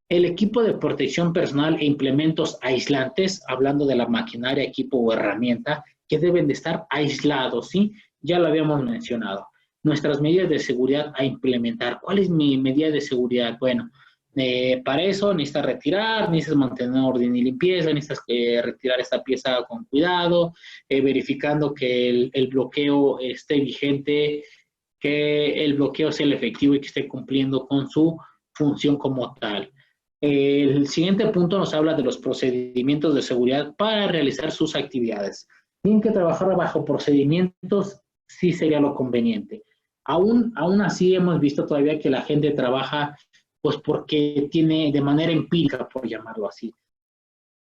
El equipo de protección personal e implementos aislantes, hablando de la maquinaria, equipo o herramienta, que deben de estar aislados, ¿sí? Ya lo habíamos mencionado. Nuestras medidas de seguridad a implementar. ¿Cuál es mi medida de seguridad? Bueno, para eso necesitas retirar, necesitas mantener orden y limpieza, necesitas retirar esta pieza con cuidado, verificando que el bloqueo esté vigente, que el bloqueo sea el efectivo y que esté cumpliendo con su función como tal. El siguiente punto nos habla de los procedimientos de seguridad para realizar sus actividades. Tienen que trabajar bajo procedimientos, sí sería lo conveniente. Aún así hemos visto todavía que la gente trabaja pues porque tiene de manera empírica, por llamarlo así.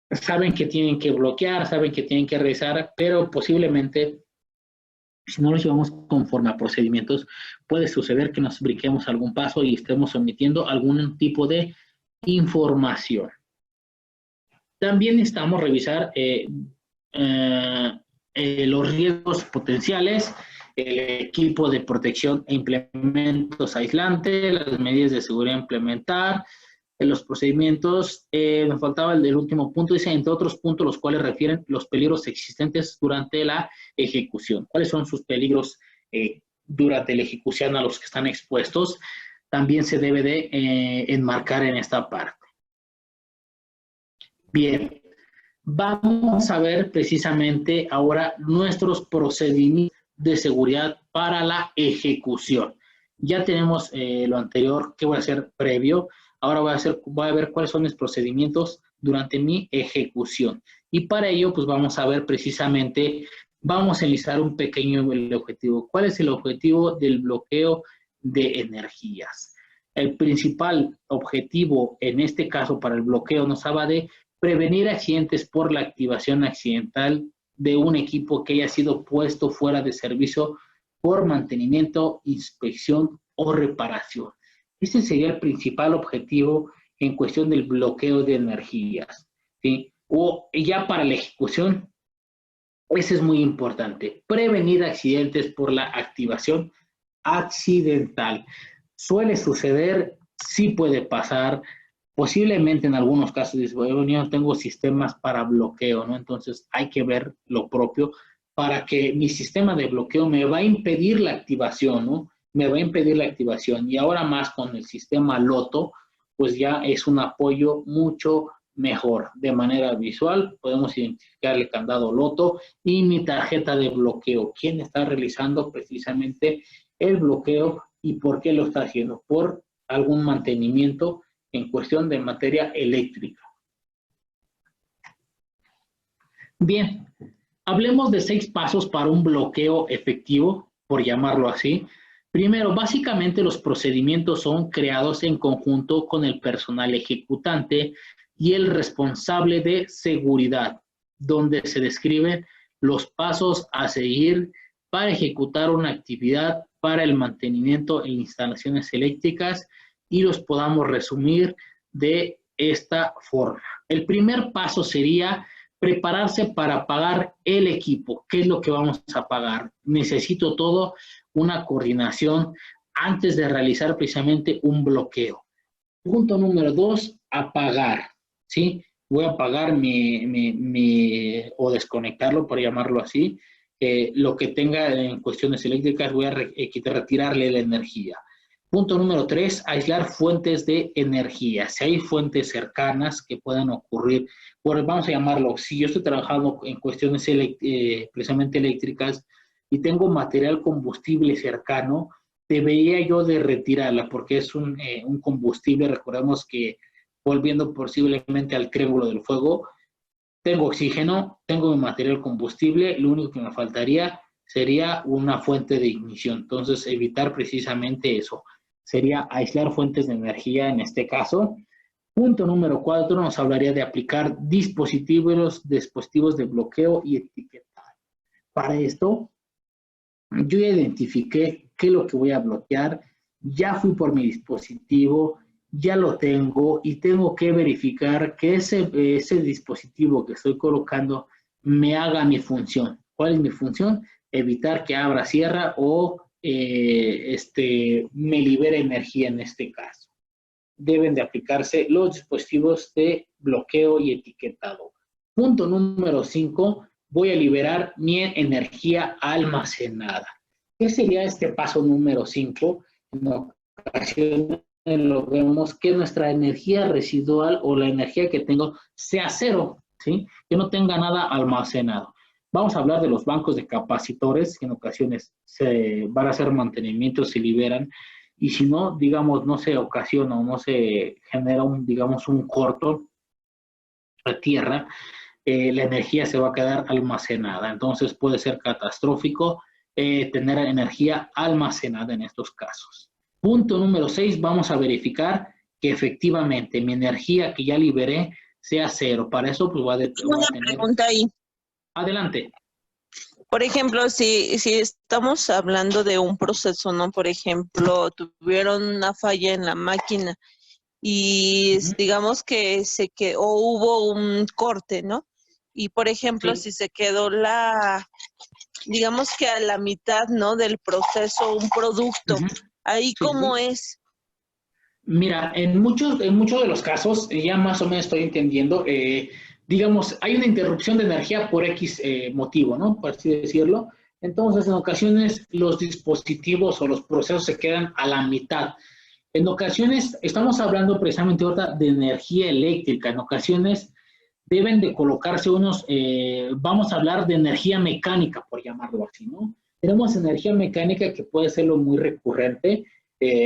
Saben que tienen que bloquear, saben que tienen que revisar, pero posiblemente si no los llevamos conforme a procedimientos, puede suceder que nos brinquemos algún paso y estemos omitiendo algún tipo de información. También necesitamos revisar los riesgos potenciales, el equipo de protección e implementos aislantes, las medidas de seguridad a implementar, los procedimientos. Nos faltaba el del último punto, dice, entre otros puntos, los cuales refieren los peligros existentes durante la ejecución. ¿Cuáles son sus peligros durante la ejecución a los que están expuestos? También se debe de enmarcar en esta parte. Bien, vamos a ver precisamente ahora nuestros procedimientos de seguridad para la ejecución. Ya tenemos lo anterior que voy a hacer previo. Ahora voy a ver cuáles son mis procedimientos durante mi ejecución. Y para ello, pues vamos a ver precisamente, vamos a enlistar un pequeño objetivo. ¿Cuál es el objetivo del bloqueo de energías? El principal objetivo, en este caso para el bloqueo, nos habla de prevenir accidentes por la activación accidental de un equipo que haya sido puesto fuera de servicio por mantenimiento, inspección o reparación. Este sería el principal objetivo en cuestión del bloqueo de energías, ¿sí? O ya para la ejecución, ese es muy importante, prevenir accidentes por la activación accidental. Suele suceder, sí puede pasar, posiblemente en algunos casos dices, bueno, yo no tengo sistemas para bloqueo, ¿no? Entonces hay que ver lo propio para que mi sistema de bloqueo me va a impedir la activación, ¿no? Me va a impedir la activación. Y ahora más con el sistema Loto, pues ya es un apoyo mucho mejor. De manera visual podemos identificar el candado Loto y mi tarjeta de bloqueo. ¿Quién está realizando precisamente el bloqueo y por qué lo está haciendo? Por algún mantenimiento en cuestión de materia eléctrica. Bien, hablemos de 6 pasos para un bloqueo efectivo, por llamarlo así. Primero, básicamente los procedimientos son creados en conjunto con el personal ejecutante y el responsable de seguridad, donde se describen los pasos a seguir para ejecutar una actividad para el mantenimiento en instalaciones eléctricas y los podamos resumir de esta forma. El primer paso sería prepararse para pagar el equipo. ¿Qué es lo que vamos a pagar? Necesito todo una coordinación antes de realizar precisamente un bloqueo. Punto número 2, apagar, ¿sí? Voy a apagar o desconectarlo, por llamarlo así. Lo que tenga en cuestiones eléctricas, voy a retirarle la energía. Punto número 3, aislar fuentes de energía. Si hay fuentes cercanas que puedan ocurrir, vamos a llamarlo, si yo estoy trabajando en cuestiones precisamente eléctricas y tengo material combustible cercano, debería yo de retirarla porque es un combustible. Recordemos que, volviendo posiblemente al triángulo del fuego, tengo oxígeno, tengo mi material combustible, lo único que me faltaría sería una fuente de ignición. Entonces, evitar precisamente eso. Sería aislar fuentes de energía en este caso. Punto número 4, nos hablaría de aplicar dispositivos de bloqueo y etiquetar. Para esto, yo ya identifiqué qué es lo que voy a bloquear, ya fui por mi dispositivo, ya lo tengo y tengo que verificar que ese dispositivo que estoy colocando me haga mi función. ¿Cuál es mi función? Evitar que abra, cierra o me libere energía en este caso. Deben de aplicarse los dispositivos de bloqueo y etiquetado. Punto número 5, voy a liberar mi energía almacenada. ¿Qué sería este paso número 5? En ocasiones lo vemos que nuestra energía residual o la energía que tengo sea cero, ¿sí? Que no tenga nada almacenado. Vamos a hablar de los bancos de capacitores, que en ocasiones se van a hacer mantenimientos, se liberan, y si no, digamos, no se ocasiona o no se genera un corto a tierra, la energía se va a quedar almacenada. Entonces puede ser catastrófico tener energía almacenada en estos casos. Punto número 6, vamos a verificar que efectivamente mi energía que ya liberé sea cero. Para eso, pues voy a tener... Una pregunta ahí. Adelante. Por ejemplo, si estamos hablando de un proceso, ¿no? Por ejemplo, tuvieron una falla en la máquina y digamos que hubo un corte, ¿no? Y por ejemplo, si se quedó digamos que a la mitad, ¿no? Del proceso, un producto, ahí ¿cómo es? Mira, en muchos de los casos, ya más o menos estoy entendiendo, digamos, hay una interrupción de energía por X motivo, ¿no? Por así decirlo. Entonces, en ocasiones, los dispositivos o los procesos se quedan a la mitad. En ocasiones, estamos hablando precisamente ahora de energía eléctrica. En ocasiones, deben de colocarse vamos a hablar de energía mecánica, por llamarlo así, ¿no? Tenemos energía mecánica que puede ser lo muy recurrente,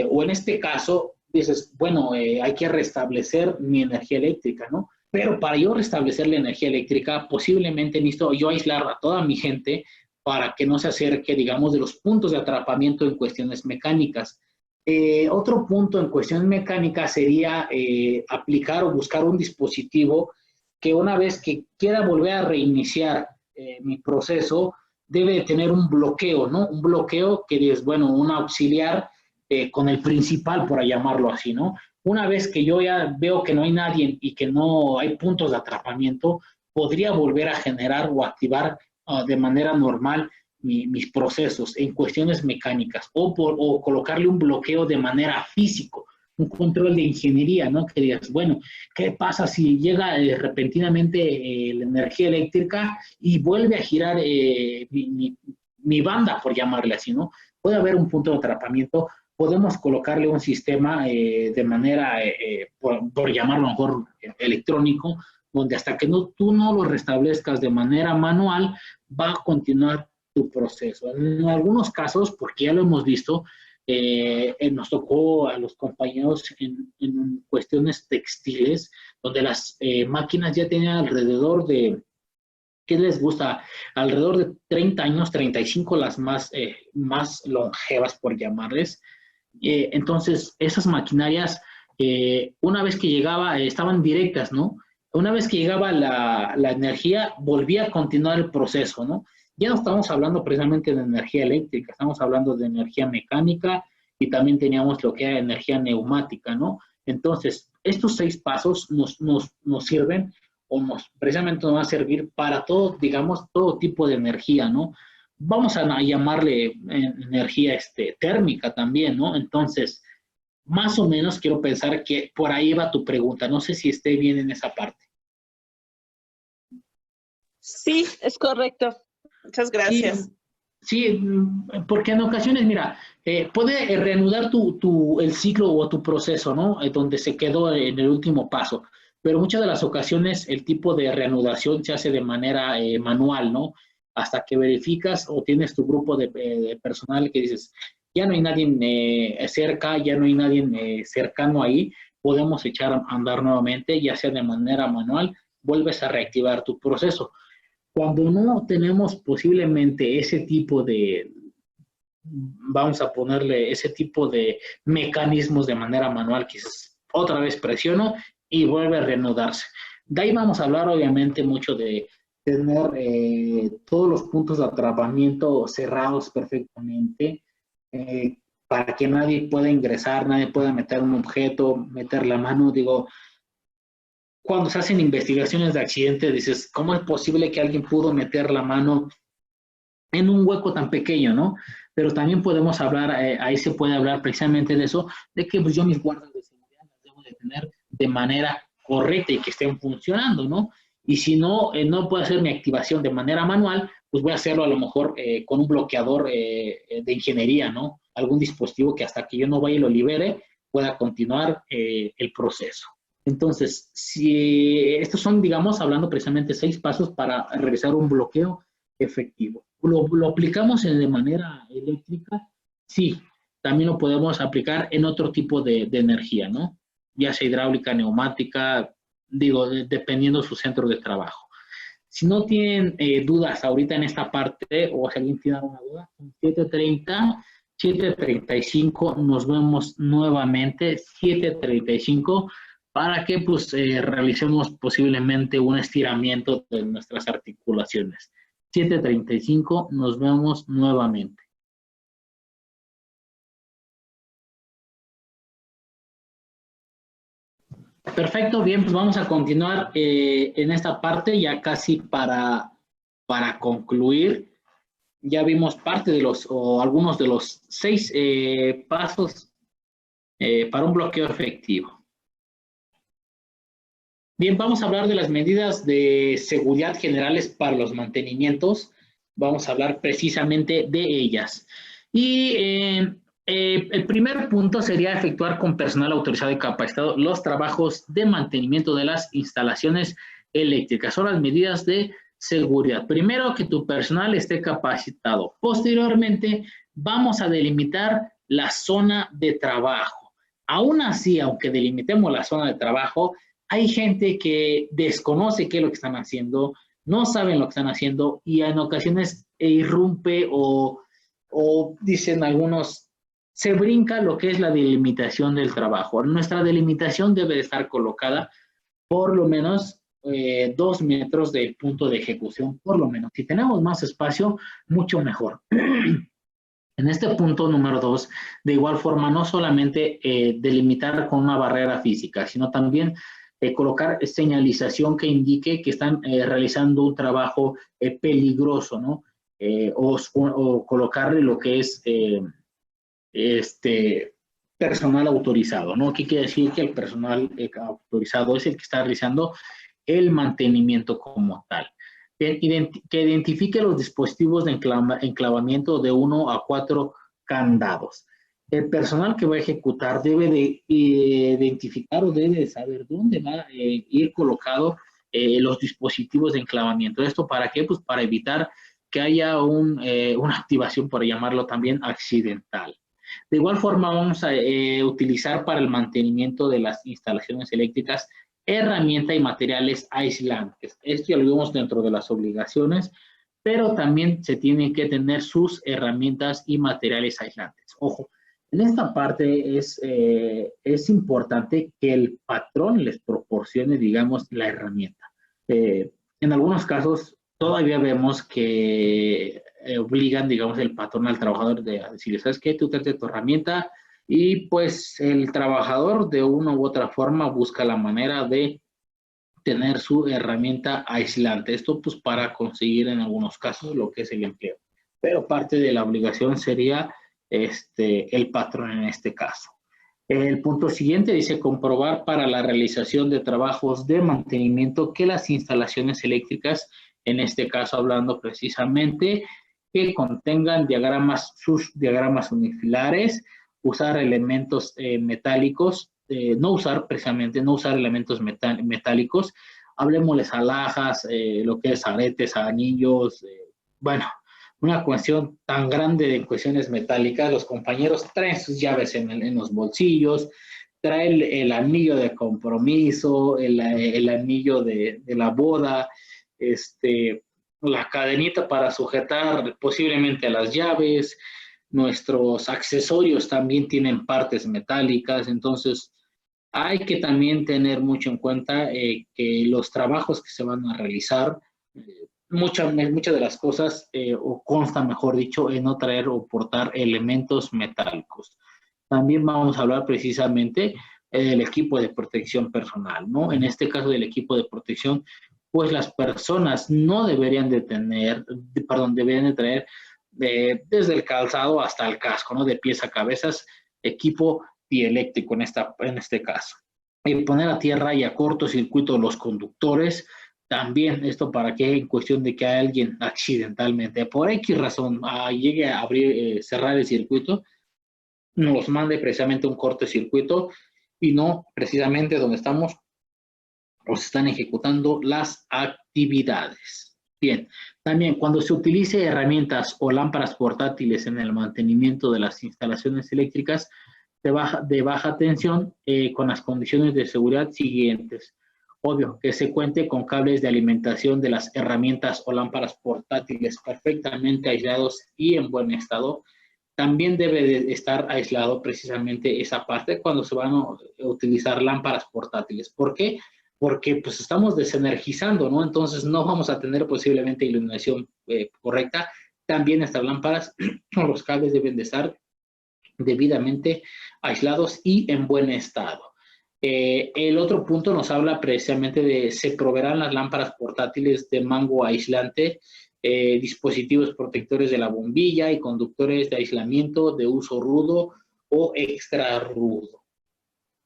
o en este caso, dices, bueno, hay que restablecer mi energía eléctrica, ¿no? Pero para yo restablecer la energía eléctrica, posiblemente necesito yo aislar a toda mi gente para que no se acerque, digamos, de los puntos de atrapamiento en cuestiones mecánicas. Otro punto en cuestiones mecánicas sería aplicar o buscar un dispositivo que una vez que quiera volver a reiniciar mi proceso, debe de tener un bloqueo, ¿no? Un bloqueo que es, bueno, un auxiliar con el principal, por llamarlo así, ¿no? Una vez que yo ya veo que no hay nadie y que no hay puntos de atrapamiento, podría volver a generar o activar de manera normal mis procesos en cuestiones mecánicas o colocarle un bloqueo de manera físico, un control de ingeniería, ¿no? Que digas, bueno, ¿qué pasa si llega repentinamente la energía eléctrica y vuelve a girar mi banda, por llamarle así, ¿no? Puede haber un punto de atrapamiento. Podemos colocarle un sistema de manera, por llamarlo mejor, electrónico, donde hasta que tú no lo restablezcas de manera manual, va a continuar tu proceso. En algunos casos, porque ya lo hemos visto, nos tocó a los compañeros en cuestiones textiles, donde las máquinas ya tenían alrededor de, ¿qué les gusta? Alrededor de 30 años, 35 las más longevas, por llamarles. Entonces, esas maquinarias, una vez que llegaba, estaban directas, ¿no? Una vez que llegaba la energía, volvía a continuar el proceso, ¿no? Ya no estamos hablando precisamente de energía eléctrica, estamos hablando de energía mecánica y también teníamos lo que era energía neumática, ¿no? Entonces, estos 6 pasos nos sirven o precisamente nos van a servir para todo, digamos, todo tipo de energía, ¿no? Vamos a llamarle energía térmica también, ¿no? Entonces, más o menos quiero pensar que por ahí va tu pregunta. No sé si esté bien en esa parte. Sí, es correcto. Muchas gracias. Sí, porque en ocasiones, mira, puede reanudar el ciclo o tu proceso, ¿no? Donde se quedó en el último paso. Pero muchas de las ocasiones el tipo de reanudación se hace de manera manual, ¿no? Hasta que verificas o tienes tu grupo de personal que dices, ya no hay nadie cerca, ya no hay nadie cercano ahí, podemos echar a andar nuevamente, ya sea de manera manual, vuelves a reactivar tu proceso. Cuando no tenemos posiblemente ese tipo de, vamos a ponerle ese tipo de mecanismos de manera manual, quizás otra vez presiono y vuelve a reanudarse. De ahí vamos a hablar obviamente mucho de tener todos los puntos de atrapamiento cerrados perfectamente, para que nadie pueda ingresar, nadie pueda meter un objeto, meter la mano. Digo, cuando se hacen investigaciones de accidente, dices, ¿cómo es posible que alguien pudo meter la mano en un hueco tan pequeño, ¿no? Pero también podemos hablar, ahí se puede hablar precisamente de eso, de que pues, yo mis guardas de seguridad las debo de tener de manera correcta y que estén funcionando, ¿no? Y si no, no puedo hacer mi activación de manera manual, pues voy a hacerlo a lo mejor con un bloqueador de ingeniería, ¿no? Algún dispositivo que hasta que yo no vaya y lo libere, pueda continuar el proceso. Entonces, si estos son, digamos, hablando precisamente 6 pasos para realizar un bloqueo efectivo. ¿Lo aplicamos de manera eléctrica? Sí, también lo podemos aplicar en otro tipo de energía, ¿no? Ya sea hidráulica, neumática, digo, dependiendo de su centro de trabajo. Si no tienen dudas ahorita en esta parte, o si alguien tiene alguna duda, 7:30, 7:35 nos vemos nuevamente, 7:35, para que pues realicemos posiblemente un estiramiento de nuestras articulaciones. 7:35 nos vemos nuevamente. Perfecto, bien, pues vamos a continuar en esta parte ya casi para concluir. Ya vimos parte de o algunos de los 6 pasos para un bloqueo efectivo. Bien, vamos a hablar de las medidas de seguridad generales para los mantenimientos. Vamos a hablar precisamente de ellas. Y el primer punto sería efectuar con personal autorizado y capacitado los trabajos de mantenimiento de las instalaciones eléctricas. Son las medidas de seguridad. Primero, que tu personal esté capacitado. Posteriormente, vamos a delimitar la zona de trabajo. Aún así, aunque delimitemos la zona de trabajo, hay gente que desconoce qué es lo que están haciendo, no saben lo que están haciendo y en ocasiones irrumpe o dicen algunos, se brinca lo que es la delimitación del trabajo. Nuestra delimitación debe de estar colocada por lo menos 2 metros del punto de ejecución, por lo menos. Si tenemos más espacio, mucho mejor. En este punto número 2, de igual forma, no solamente delimitar con una barrera física, sino también colocar señalización que indique que están realizando un trabajo peligroso, ¿no? O colocarle lo que es personal autorizado, ¿no? ¿Qué quiere decir? Que el personal autorizado es el que está realizando el mantenimiento como tal. Que identifique los dispositivos de enclavamiento de 1 a 4 candados. El personal que va a ejecutar debe de identificar o debe de saber dónde va a ir colocado los dispositivos de enclavamiento. ¿Esto para qué? Pues para evitar que haya una activación, por llamarlo también, accidental. De igual forma, vamos a utilizar para el mantenimiento de las instalaciones eléctricas herramientas y materiales aislantes. Esto ya lo vimos dentro de las obligaciones, pero también se tienen que tener sus herramientas y materiales aislantes. Ojo, en esta parte es importante que el patrón les proporcione, digamos, la herramienta. En algunos casos, todavía vemos que obligan, digamos, el patrón al trabajador de decirle, ¿sabes qué? Tú trate tu herramienta y pues el trabajador de una u otra forma busca la manera de tener su herramienta aislante. Esto pues para conseguir en algunos casos lo que es el empleo. Pero parte de la obligación sería el patrón en este caso. El punto siguiente dice comprobar para la realización de trabajos de mantenimiento que las instalaciones eléctricas, en este caso hablando precisamente, que contengan sus diagramas unifilares, usar elementos metálicos, no usar elementos metálicos, hablemosles alhajas, lo que es aretes, anillos, bueno, una cuestión tan grande de cuestiones metálicas. Los compañeros traen sus llaves en los bolsillos, traen el anillo de compromiso, el anillo de la boda, la cadenita para sujetar posiblemente las llaves. Nuestros accesorios también tienen partes metálicas, entonces hay que también tener mucho en cuenta que los trabajos que se van a realizar, muchas de las cosas, o consta, mejor dicho, en no traer o portar elementos metálicos. También vamos a hablar precisamente del equipo de protección personal, ¿no? En este caso del equipo de protección, pues las personas no deberían de traer desde el calzado hasta el casco, ¿no? De pies a cabezas, equipo dieléctrico en este caso. Poner a tierra y a cortocircuito los conductores, también esto para que en cuestión de que alguien accidentalmente, por X razón, llegue a cerrar el circuito, nos mande precisamente un cortocircuito y no precisamente donde estamos o se están ejecutando las actividades. Bien, también cuando se utilice herramientas o lámparas portátiles en el mantenimiento de las instalaciones eléctricas de baja tensión con las condiciones de seguridad siguientes. Obvio, que se cuente con cables de alimentación de las herramientas o lámparas portátiles perfectamente aislados y en buen estado. También debe de estar aislado precisamente esa parte cuando se van a utilizar lámparas portátiles. ¿Por qué? Porque pues estamos desenergizando, ¿no? Entonces no vamos a tener posiblemente iluminación correcta. También estas lámparas o los cables deben de estar debidamente aislados y en buen estado. El otro punto nos habla precisamente de se proveerán las lámparas portátiles de mango aislante, dispositivos protectores de la bombilla y conductores de aislamiento de uso rudo o extra rudo.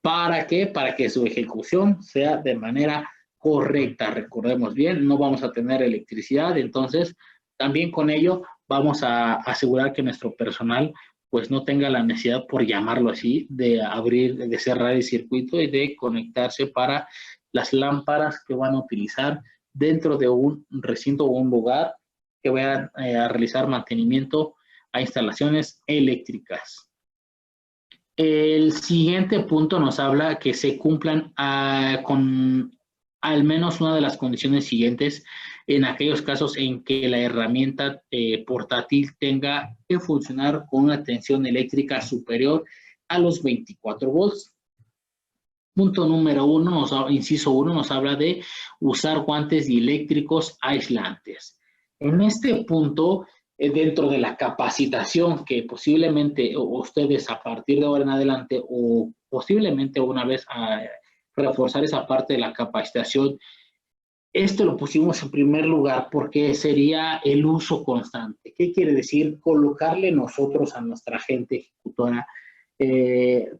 ¿Para qué? Para que su ejecución sea de manera correcta. Recordemos bien, no vamos a tener electricidad, entonces también con ello vamos a asegurar que nuestro personal pues no tenga la necesidad, por llamarlo así, de cerrar el circuito y de conectarse para las lámparas que van a utilizar dentro de un recinto o un lugar que vayan a realizar mantenimiento a instalaciones eléctricas. El siguiente punto nos habla que se cumplan con al menos una de las condiciones siguientes en aquellos casos en que la herramienta portátil tenga que funcionar con una tensión eléctrica superior a los 24 volts. Punto número 1, inciso 1, nos habla de usar guantes dieléctricos aislantes. En este punto, dentro de la capacitación que posiblemente ustedes a partir de ahora en adelante o posiblemente una vez a reforzar esa parte de la capacitación, esto lo pusimos en primer lugar porque sería el uso constante. ¿Qué quiere decir? Colocarle nosotros a nuestra gente ejecutora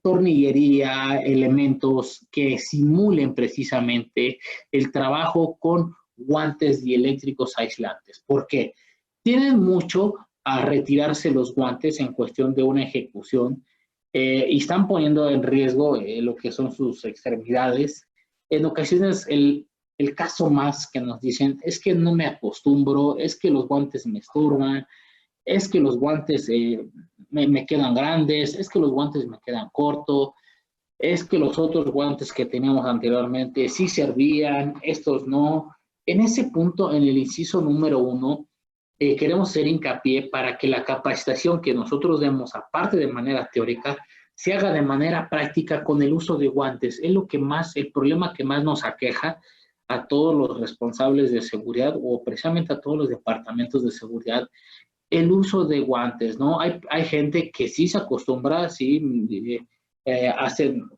tornillería, elementos que simulen precisamente el trabajo con guantes dieléctricos aislantes. ¿Por qué? Tienen mucho a retirarse los guantes en cuestión de una ejecución y están poniendo en riesgo lo que son sus extremidades. En ocasiones el caso más que nos dicen es que no me acostumbro, es que los guantes me estorban, es que los guantes me quedan grandes, es que los guantes me quedan cortos, es que los otros guantes que teníamos anteriormente sí servían, estos no. En ese punto, en el inciso número 1, queremos hacer hincapié para que la capacitación que nosotros demos, aparte de manera teórica, se haga de manera práctica con el uso de guantes. Es el problema que más nos aqueja a todos los responsables de seguridad o precisamente a todos los departamentos de seguridad el uso de guantes, ¿no? Hay gente que sí se acostumbra, sí, hacen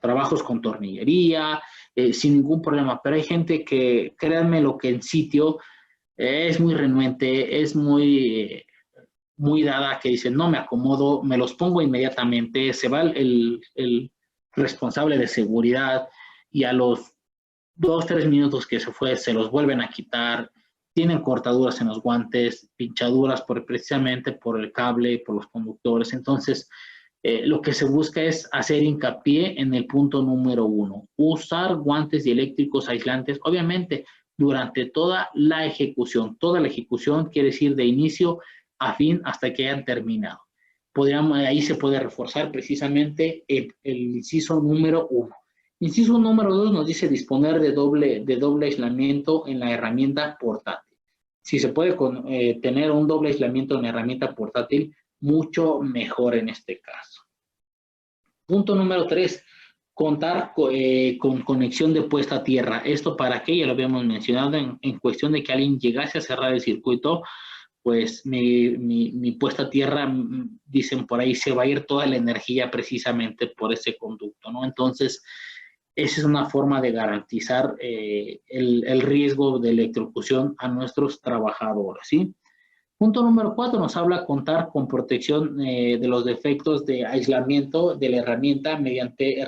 trabajos con tornillería, sin ningún problema, pero hay gente que, créanme lo que en sitio es muy renuente, es muy dada, que dice, no me acomodo, me los pongo inmediatamente, se va el responsable de seguridad y a los 2, 3 minutos que se fue, se los vuelven a quitar, tienen cortaduras en los guantes, pinchaduras precisamente por el cable, por los conductores. Entonces, lo que se busca es hacer hincapié en el punto número 1, usar guantes dieléctricos aislantes, obviamente, durante toda la ejecución. Toda la ejecución quiere decir de inicio a fin hasta que hayan terminado. Ahí se puede reforzar precisamente el inciso número 1. Inciso número 2 nos dice disponer de doble aislamiento en la herramienta portátil. Si se puede tener un doble aislamiento en la herramienta portátil, mucho mejor en este caso. Punto número 3, contar con conexión de puesta a tierra. ¿Esto para qué? Ya lo habíamos mencionado en cuestión de que alguien llegase a cerrar el circuito, pues mi puesta a tierra, dicen por ahí, se va a ir toda la energía precisamente por ese conducto, ¿no? Entonces, esa es una forma de garantizar el riesgo de electrocución a nuestros trabajadores, ¿sí? Punto número 4 nos habla contar con protección de los defectos de aislamiento de la herramienta mediante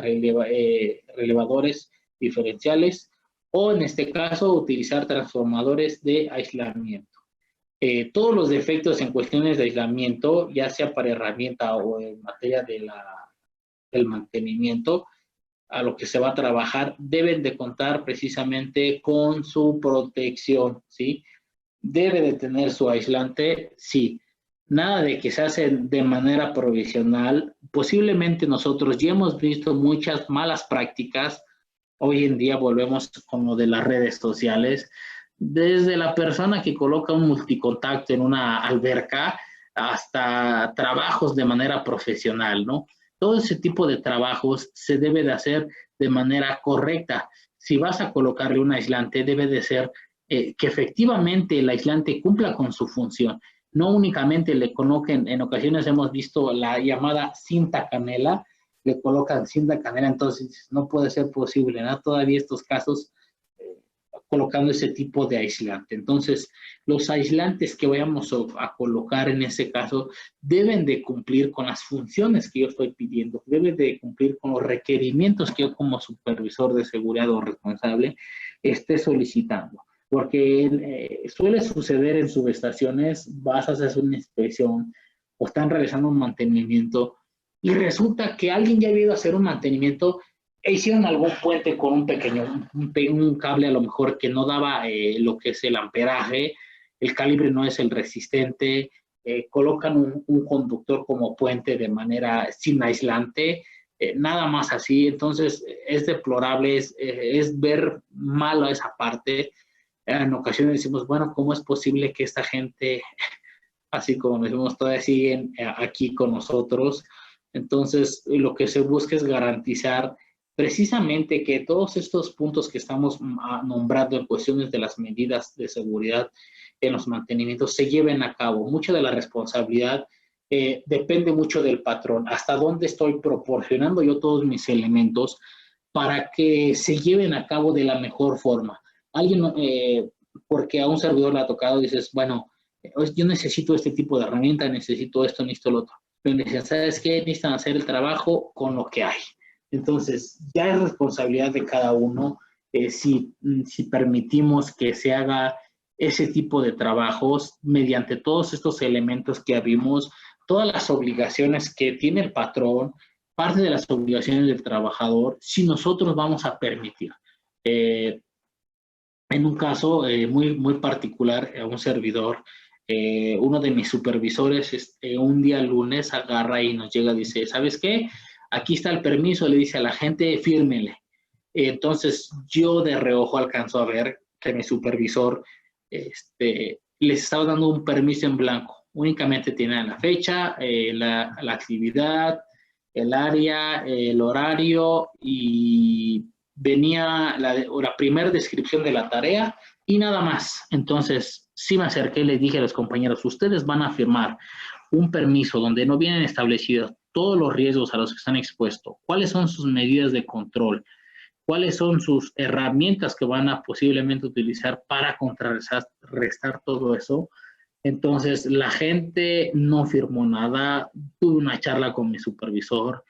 relevadores diferenciales o, en este caso, utilizar transformadores de aislamiento. Todos los defectos en cuestiones de aislamiento, ya sea para herramienta o en materia del mantenimiento, a lo que se va a trabajar, deben de contar precisamente con su protección, ¿sí? Debe de tener su aislante, sí. Nada de que se hace de manera provisional. Posiblemente nosotros ya hemos visto muchas malas prácticas. Hoy en día volvemos con lo de las redes sociales. Desde la persona que coloca un multicontacto en una alberca hasta trabajos de manera profesional, ¿no? Todo ese tipo de trabajos se debe de hacer de manera correcta. Si vas a colocarle un aislante, debe de ser que efectivamente el aislante cumpla con su función. No únicamente le coloquen, en ocasiones hemos visto la llamada cinta canela, le colocan cinta canela, entonces no puede ser posible, ¿no? Todavía estos casos colocando ese tipo de aislante. Entonces, los aislantes que vayamos a colocar en ese caso deben de cumplir con las funciones que yo estoy pidiendo, deben de cumplir con los requerimientos que yo como supervisor de seguridad o responsable esté solicitando. Porque suele suceder en subestaciones, vas a hacer una inspección o están realizando un mantenimiento y resulta que alguien ya ha ido a hacer un mantenimiento e hicieron algún puente con un cable a lo mejor que no daba lo que es el amperaje, el calibre no es el resistente, colocan un conductor como puente de manera sin aislante, nada más así. Entonces es deplorable, es ver malo esa parte. En ocasiones decimos, bueno, ¿cómo es posible que esta gente, así como decimos, todavía siguen aquí con nosotros? Entonces, lo que se busca es garantizar precisamente que todos estos puntos que estamos nombrando en cuestiones de las medidas de seguridad en los mantenimientos se lleven a cabo. Mucha de la responsabilidad depende mucho del patrón, hasta dónde estoy proporcionando yo todos mis elementos para que se lleven a cabo de la mejor forma. Alguien, porque a un servidor le ha tocado, dices, bueno, yo necesito este tipo de herramienta, necesito esto, necesito lo otro. Pero dicen, ¿sabes qué? Necesitan hacer el trabajo con lo que hay. Entonces, ya es responsabilidad de cada uno si permitimos que se haga ese tipo de trabajos mediante todos estos elementos que vimos, todas las obligaciones que tiene el patrón, parte de las obligaciones del trabajador, si nosotros vamos a permitir. En un caso muy particular, un servidor, uno de mis supervisores, un día lunes agarra y nos llega y dice, ¿sabes qué? Aquí está el permiso, le dice a la gente, fírmenle. Entonces, yo de reojo alcanzo a ver que mi supervisor les estaba dando un permiso en blanco. Únicamente tiene la fecha, la actividad, el área, el horario y venía la primera descripción de la tarea y nada más. Entonces, sí me acerqué y les dije a los compañeros, ustedes van a firmar un permiso donde no vienen establecidos todos los riesgos a los que están expuestos, cuáles son sus medidas de control, cuáles son sus herramientas que van a posiblemente utilizar para contrarrestar todo eso. Entonces, la gente no firmó nada, tuve una charla con mi supervisor,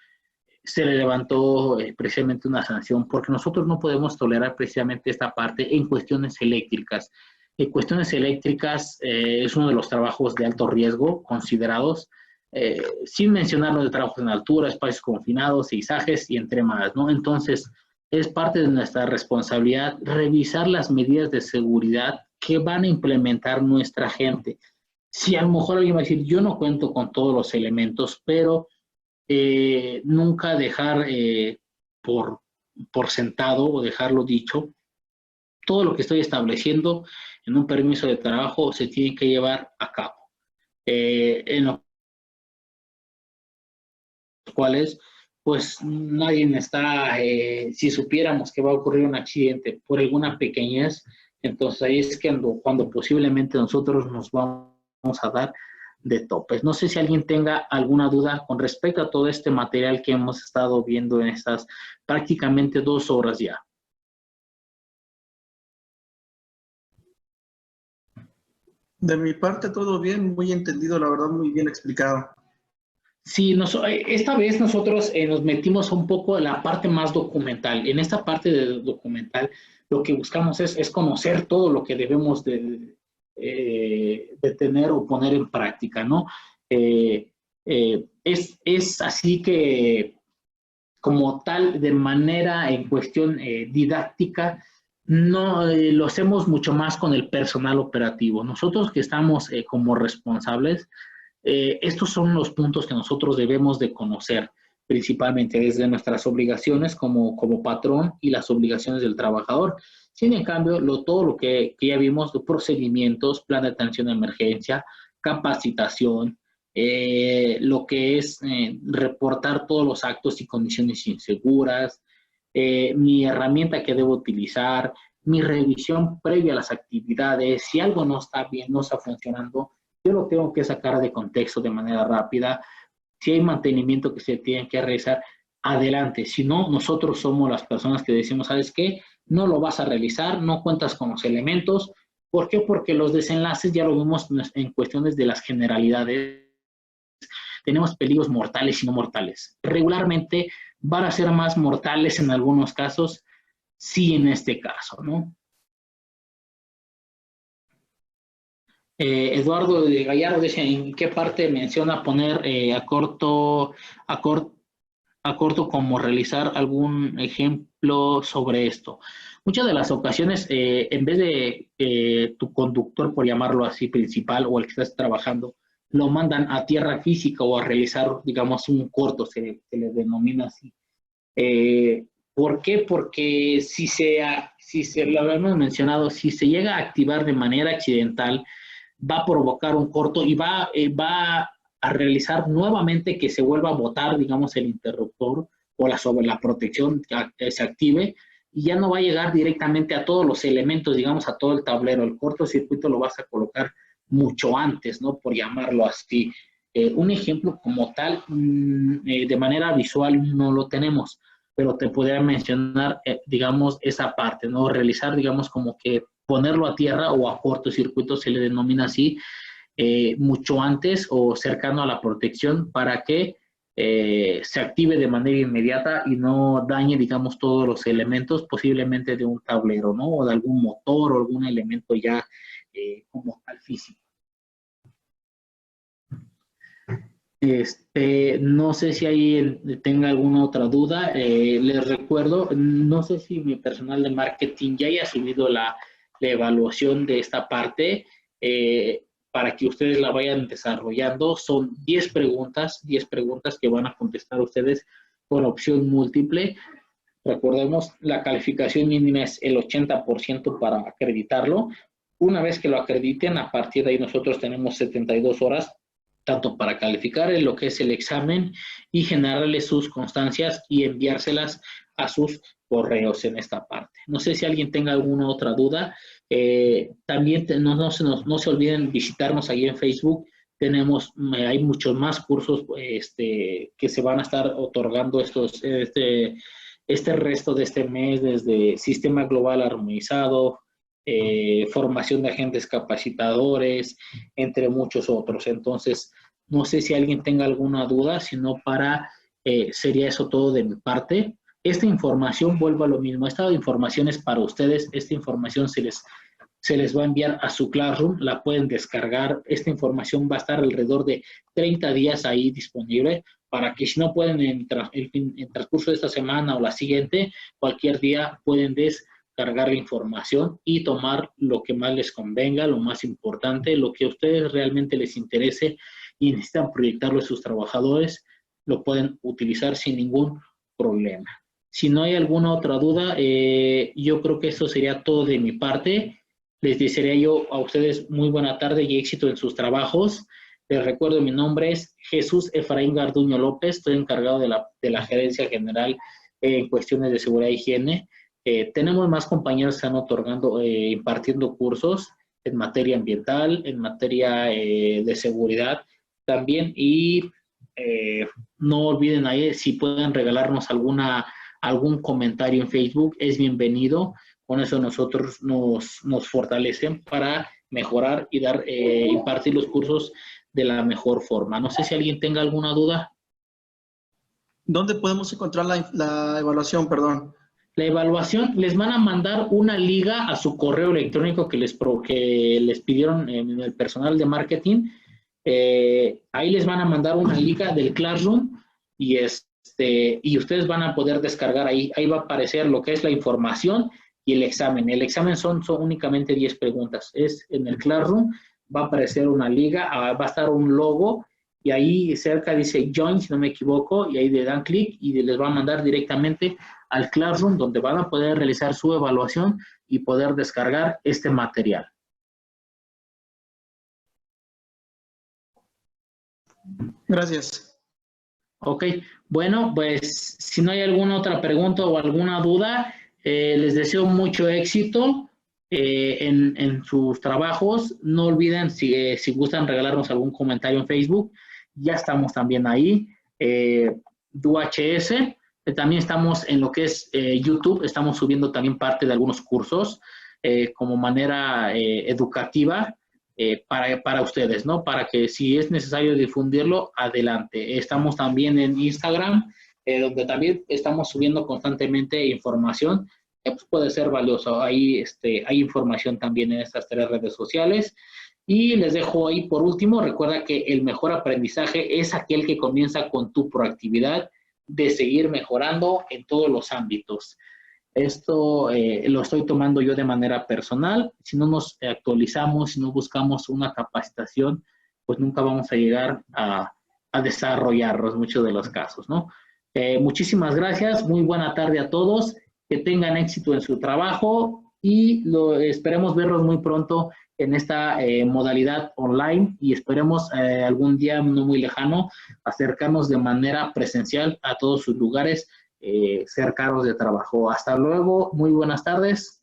se le levantó precisamente una sanción, porque nosotros no podemos tolerar precisamente esta parte en cuestiones eléctricas. En cuestiones eléctricas es uno de los trabajos de alto riesgo considerados, sin mencionar los de trabajos en altura, espacios confinados, paisajes y entre más, ¿no? Entonces, es parte de nuestra responsabilidad revisar las medidas de seguridad que van a implementar nuestra gente. Si a lo mejor alguien va a decir, yo no cuento con todos los elementos, pero nunca dejar por sentado o dejarlo dicho, todo lo que estoy estableciendo en un permiso de trabajo se tiene que llevar a cabo. En los cuales, pues nadie está, si supiéramos que va a ocurrir un accidente por alguna pequeñez, entonces ahí es cuando posiblemente nosotros nos vamos a dar de topes. No sé si alguien tenga alguna duda con respecto a todo este material que hemos estado viendo en estas prácticamente 2 horas ya. De mi parte todo bien, muy entendido, la verdad, muy bien explicado. Sí, esta vez nosotros nos metimos un poco en la parte más documental. En esta parte de documental lo que buscamos es conocer todo lo que debemos de tener o poner en práctica, ¿no? Es así que, como tal, de manera en cuestión didáctica, no lo hacemos mucho más con el personal operativo. Nosotros que estamos como responsables, estos son los puntos que nosotros debemos de conocer, principalmente desde nuestras obligaciones como patrón y las obligaciones del trabajador. Sin en cambio, todo lo que ya vimos, los procedimientos, plan de atención a emergencia, capacitación, lo que es reportar todos los actos y condiciones inseguras, mi herramienta que debo utilizar, mi revisión previa a las actividades, si algo no está bien, no está funcionando, yo lo tengo que sacar de contexto de manera rápida. Si hay mantenimiento que se tiene que realizar, adelante. Si no, nosotros somos las personas que decimos, ¿sabes qué? No lo vas a realizar, no cuentas con los elementos. ¿Por qué? Porque los desenlaces ya lo vimos en cuestiones de las generalidades. Tenemos peligros mortales y no mortales. Regularmente van a ser más mortales en algunos casos, sí en este caso, ¿no? Eduardo de Gallardo dice, ¿en qué parte menciona poner a corto como realizar algún ejemplo sobre esto? Muchas de las ocasiones, en vez de tu conductor, por llamarlo así, principal, o el que estás trabajando, lo mandan a tierra física o a realizar, digamos, un corto, se le denomina así. ¿Por qué? Porque si lo habíamos mencionado, si se llega a activar de manera accidental, va a provocar un corto y va a realizar nuevamente que se vuelva a botar, digamos, el interruptor o sobre la protección que se active, y ya no va a llegar directamente a todos los elementos, digamos, a todo el tablero. El cortocircuito lo vas a colocar mucho antes, ¿no? Por llamarlo así. Un ejemplo como tal, de manera visual no lo tenemos, pero te podría mencionar, digamos, esa parte, ¿no? Realizar, digamos, como que ponerlo a tierra o a cortocircuito, se le denomina así, mucho antes o cercano a la protección para que se active de manera inmediata y no dañe, digamos, todos los elementos posiblemente de un tablero, ¿no? O de algún motor o algún elemento ya como tal físico. No sé si alguien tenga alguna otra duda. Les recuerdo, no sé si mi personal de marketing ya haya subido la evaluación de esta parte para que ustedes la vayan desarrollando. Son 10 preguntas que van a contestar ustedes con opción múltiple. Recordemos, la calificación mínima es el 80% para acreditarlo. Una vez que lo acrediten, a partir de ahí nosotros tenemos 72 horas tanto para calificar en lo que es el examen y generarle sus constancias y enviárselas a sus correos en esta parte. No sé si alguien tenga alguna otra duda. También no se olviden visitarnos ahí en Facebook. Hay muchos más cursos que se van a estar otorgando este resto de este mes, desde Sistema Global Armonizado, formación de agentes capacitadores, entre muchos otros. Entonces, no sé si alguien tenga alguna duda, sino sería eso todo de mi parte. Esta información, vuelvo a lo mismo, esta información es para ustedes, esta información se les va a enviar a su Classroom, la pueden descargar, esta información va a estar alrededor de 30 días ahí disponible, para que si no pueden en transcurso de esta semana o la siguiente, cualquier día pueden descargar la información y tomar lo que más les convenga, lo más importante, lo que a ustedes realmente les interese y necesitan proyectarlo a sus trabajadores, lo pueden utilizar sin ningún problema. Si no hay alguna otra duda, yo creo que esto sería todo de mi parte. Les desearía yo a ustedes muy buena tarde y éxito en sus trabajos. Les recuerdo, mi nombre es Jesús Efraín Garduño López, estoy encargado de la gerencia general en cuestiones de seguridad e higiene. Tenemos más compañeros que están impartiendo cursos en materia ambiental, en materia de seguridad también, y no olviden ahí, si pueden regalarnos algún comentario en Facebook, es bienvenido. Con eso nosotros nos fortalecen para mejorar y impartir los cursos de la mejor forma. No sé si alguien tenga alguna duda. ¿Dónde podemos encontrar la evaluación, perdón? La evaluación, les van a mandar una liga a su correo electrónico que les pidieron en el personal de marketing. Ahí les van a mandar una liga del Classroom y ustedes van a poder descargar ahí va a aparecer lo que es la información y el examen. El examen son únicamente 10 preguntas. Es en el Classroom, va a aparecer una liga, va a estar un logo y ahí cerca dice Join, si no me equivoco, y ahí le dan clic y les va a mandar directamente al Classroom, donde van a poder realizar su evaluación y poder descargar este material. Gracias. Ok, bueno, pues si no hay alguna otra pregunta o alguna duda, les deseo mucho éxito en sus trabajos. No olviden, si gustan regalarnos algún comentario en Facebook, ya estamos también ahí. DUHS, también estamos en lo que es YouTube, estamos subiendo también parte de algunos cursos como manera educativa. Para ustedes, ¿no? Para que si es necesario difundirlo, adelante. Estamos también en Instagram, donde también estamos subiendo constantemente información que pues, puede ser valioso. Ahí hay información también en estas 3 redes sociales. Y les dejo ahí por último, recuerda que el mejor aprendizaje es aquel que comienza con tu proactividad de seguir mejorando en todos los ámbitos. Esto lo estoy tomando yo de manera personal. Si no nos actualizamos, si no buscamos una capacitación, pues nunca vamos a llegar a desarrollarlos en muchos de los casos, ¿no? Muchísimas gracias, muy buena tarde a todos, que tengan éxito en su trabajo y esperemos verlos muy pronto en esta modalidad online y esperemos algún día no muy lejano acercarnos de manera presencial a todos sus lugares cercanos de trabajo. Hasta luego, muy buenas tardes.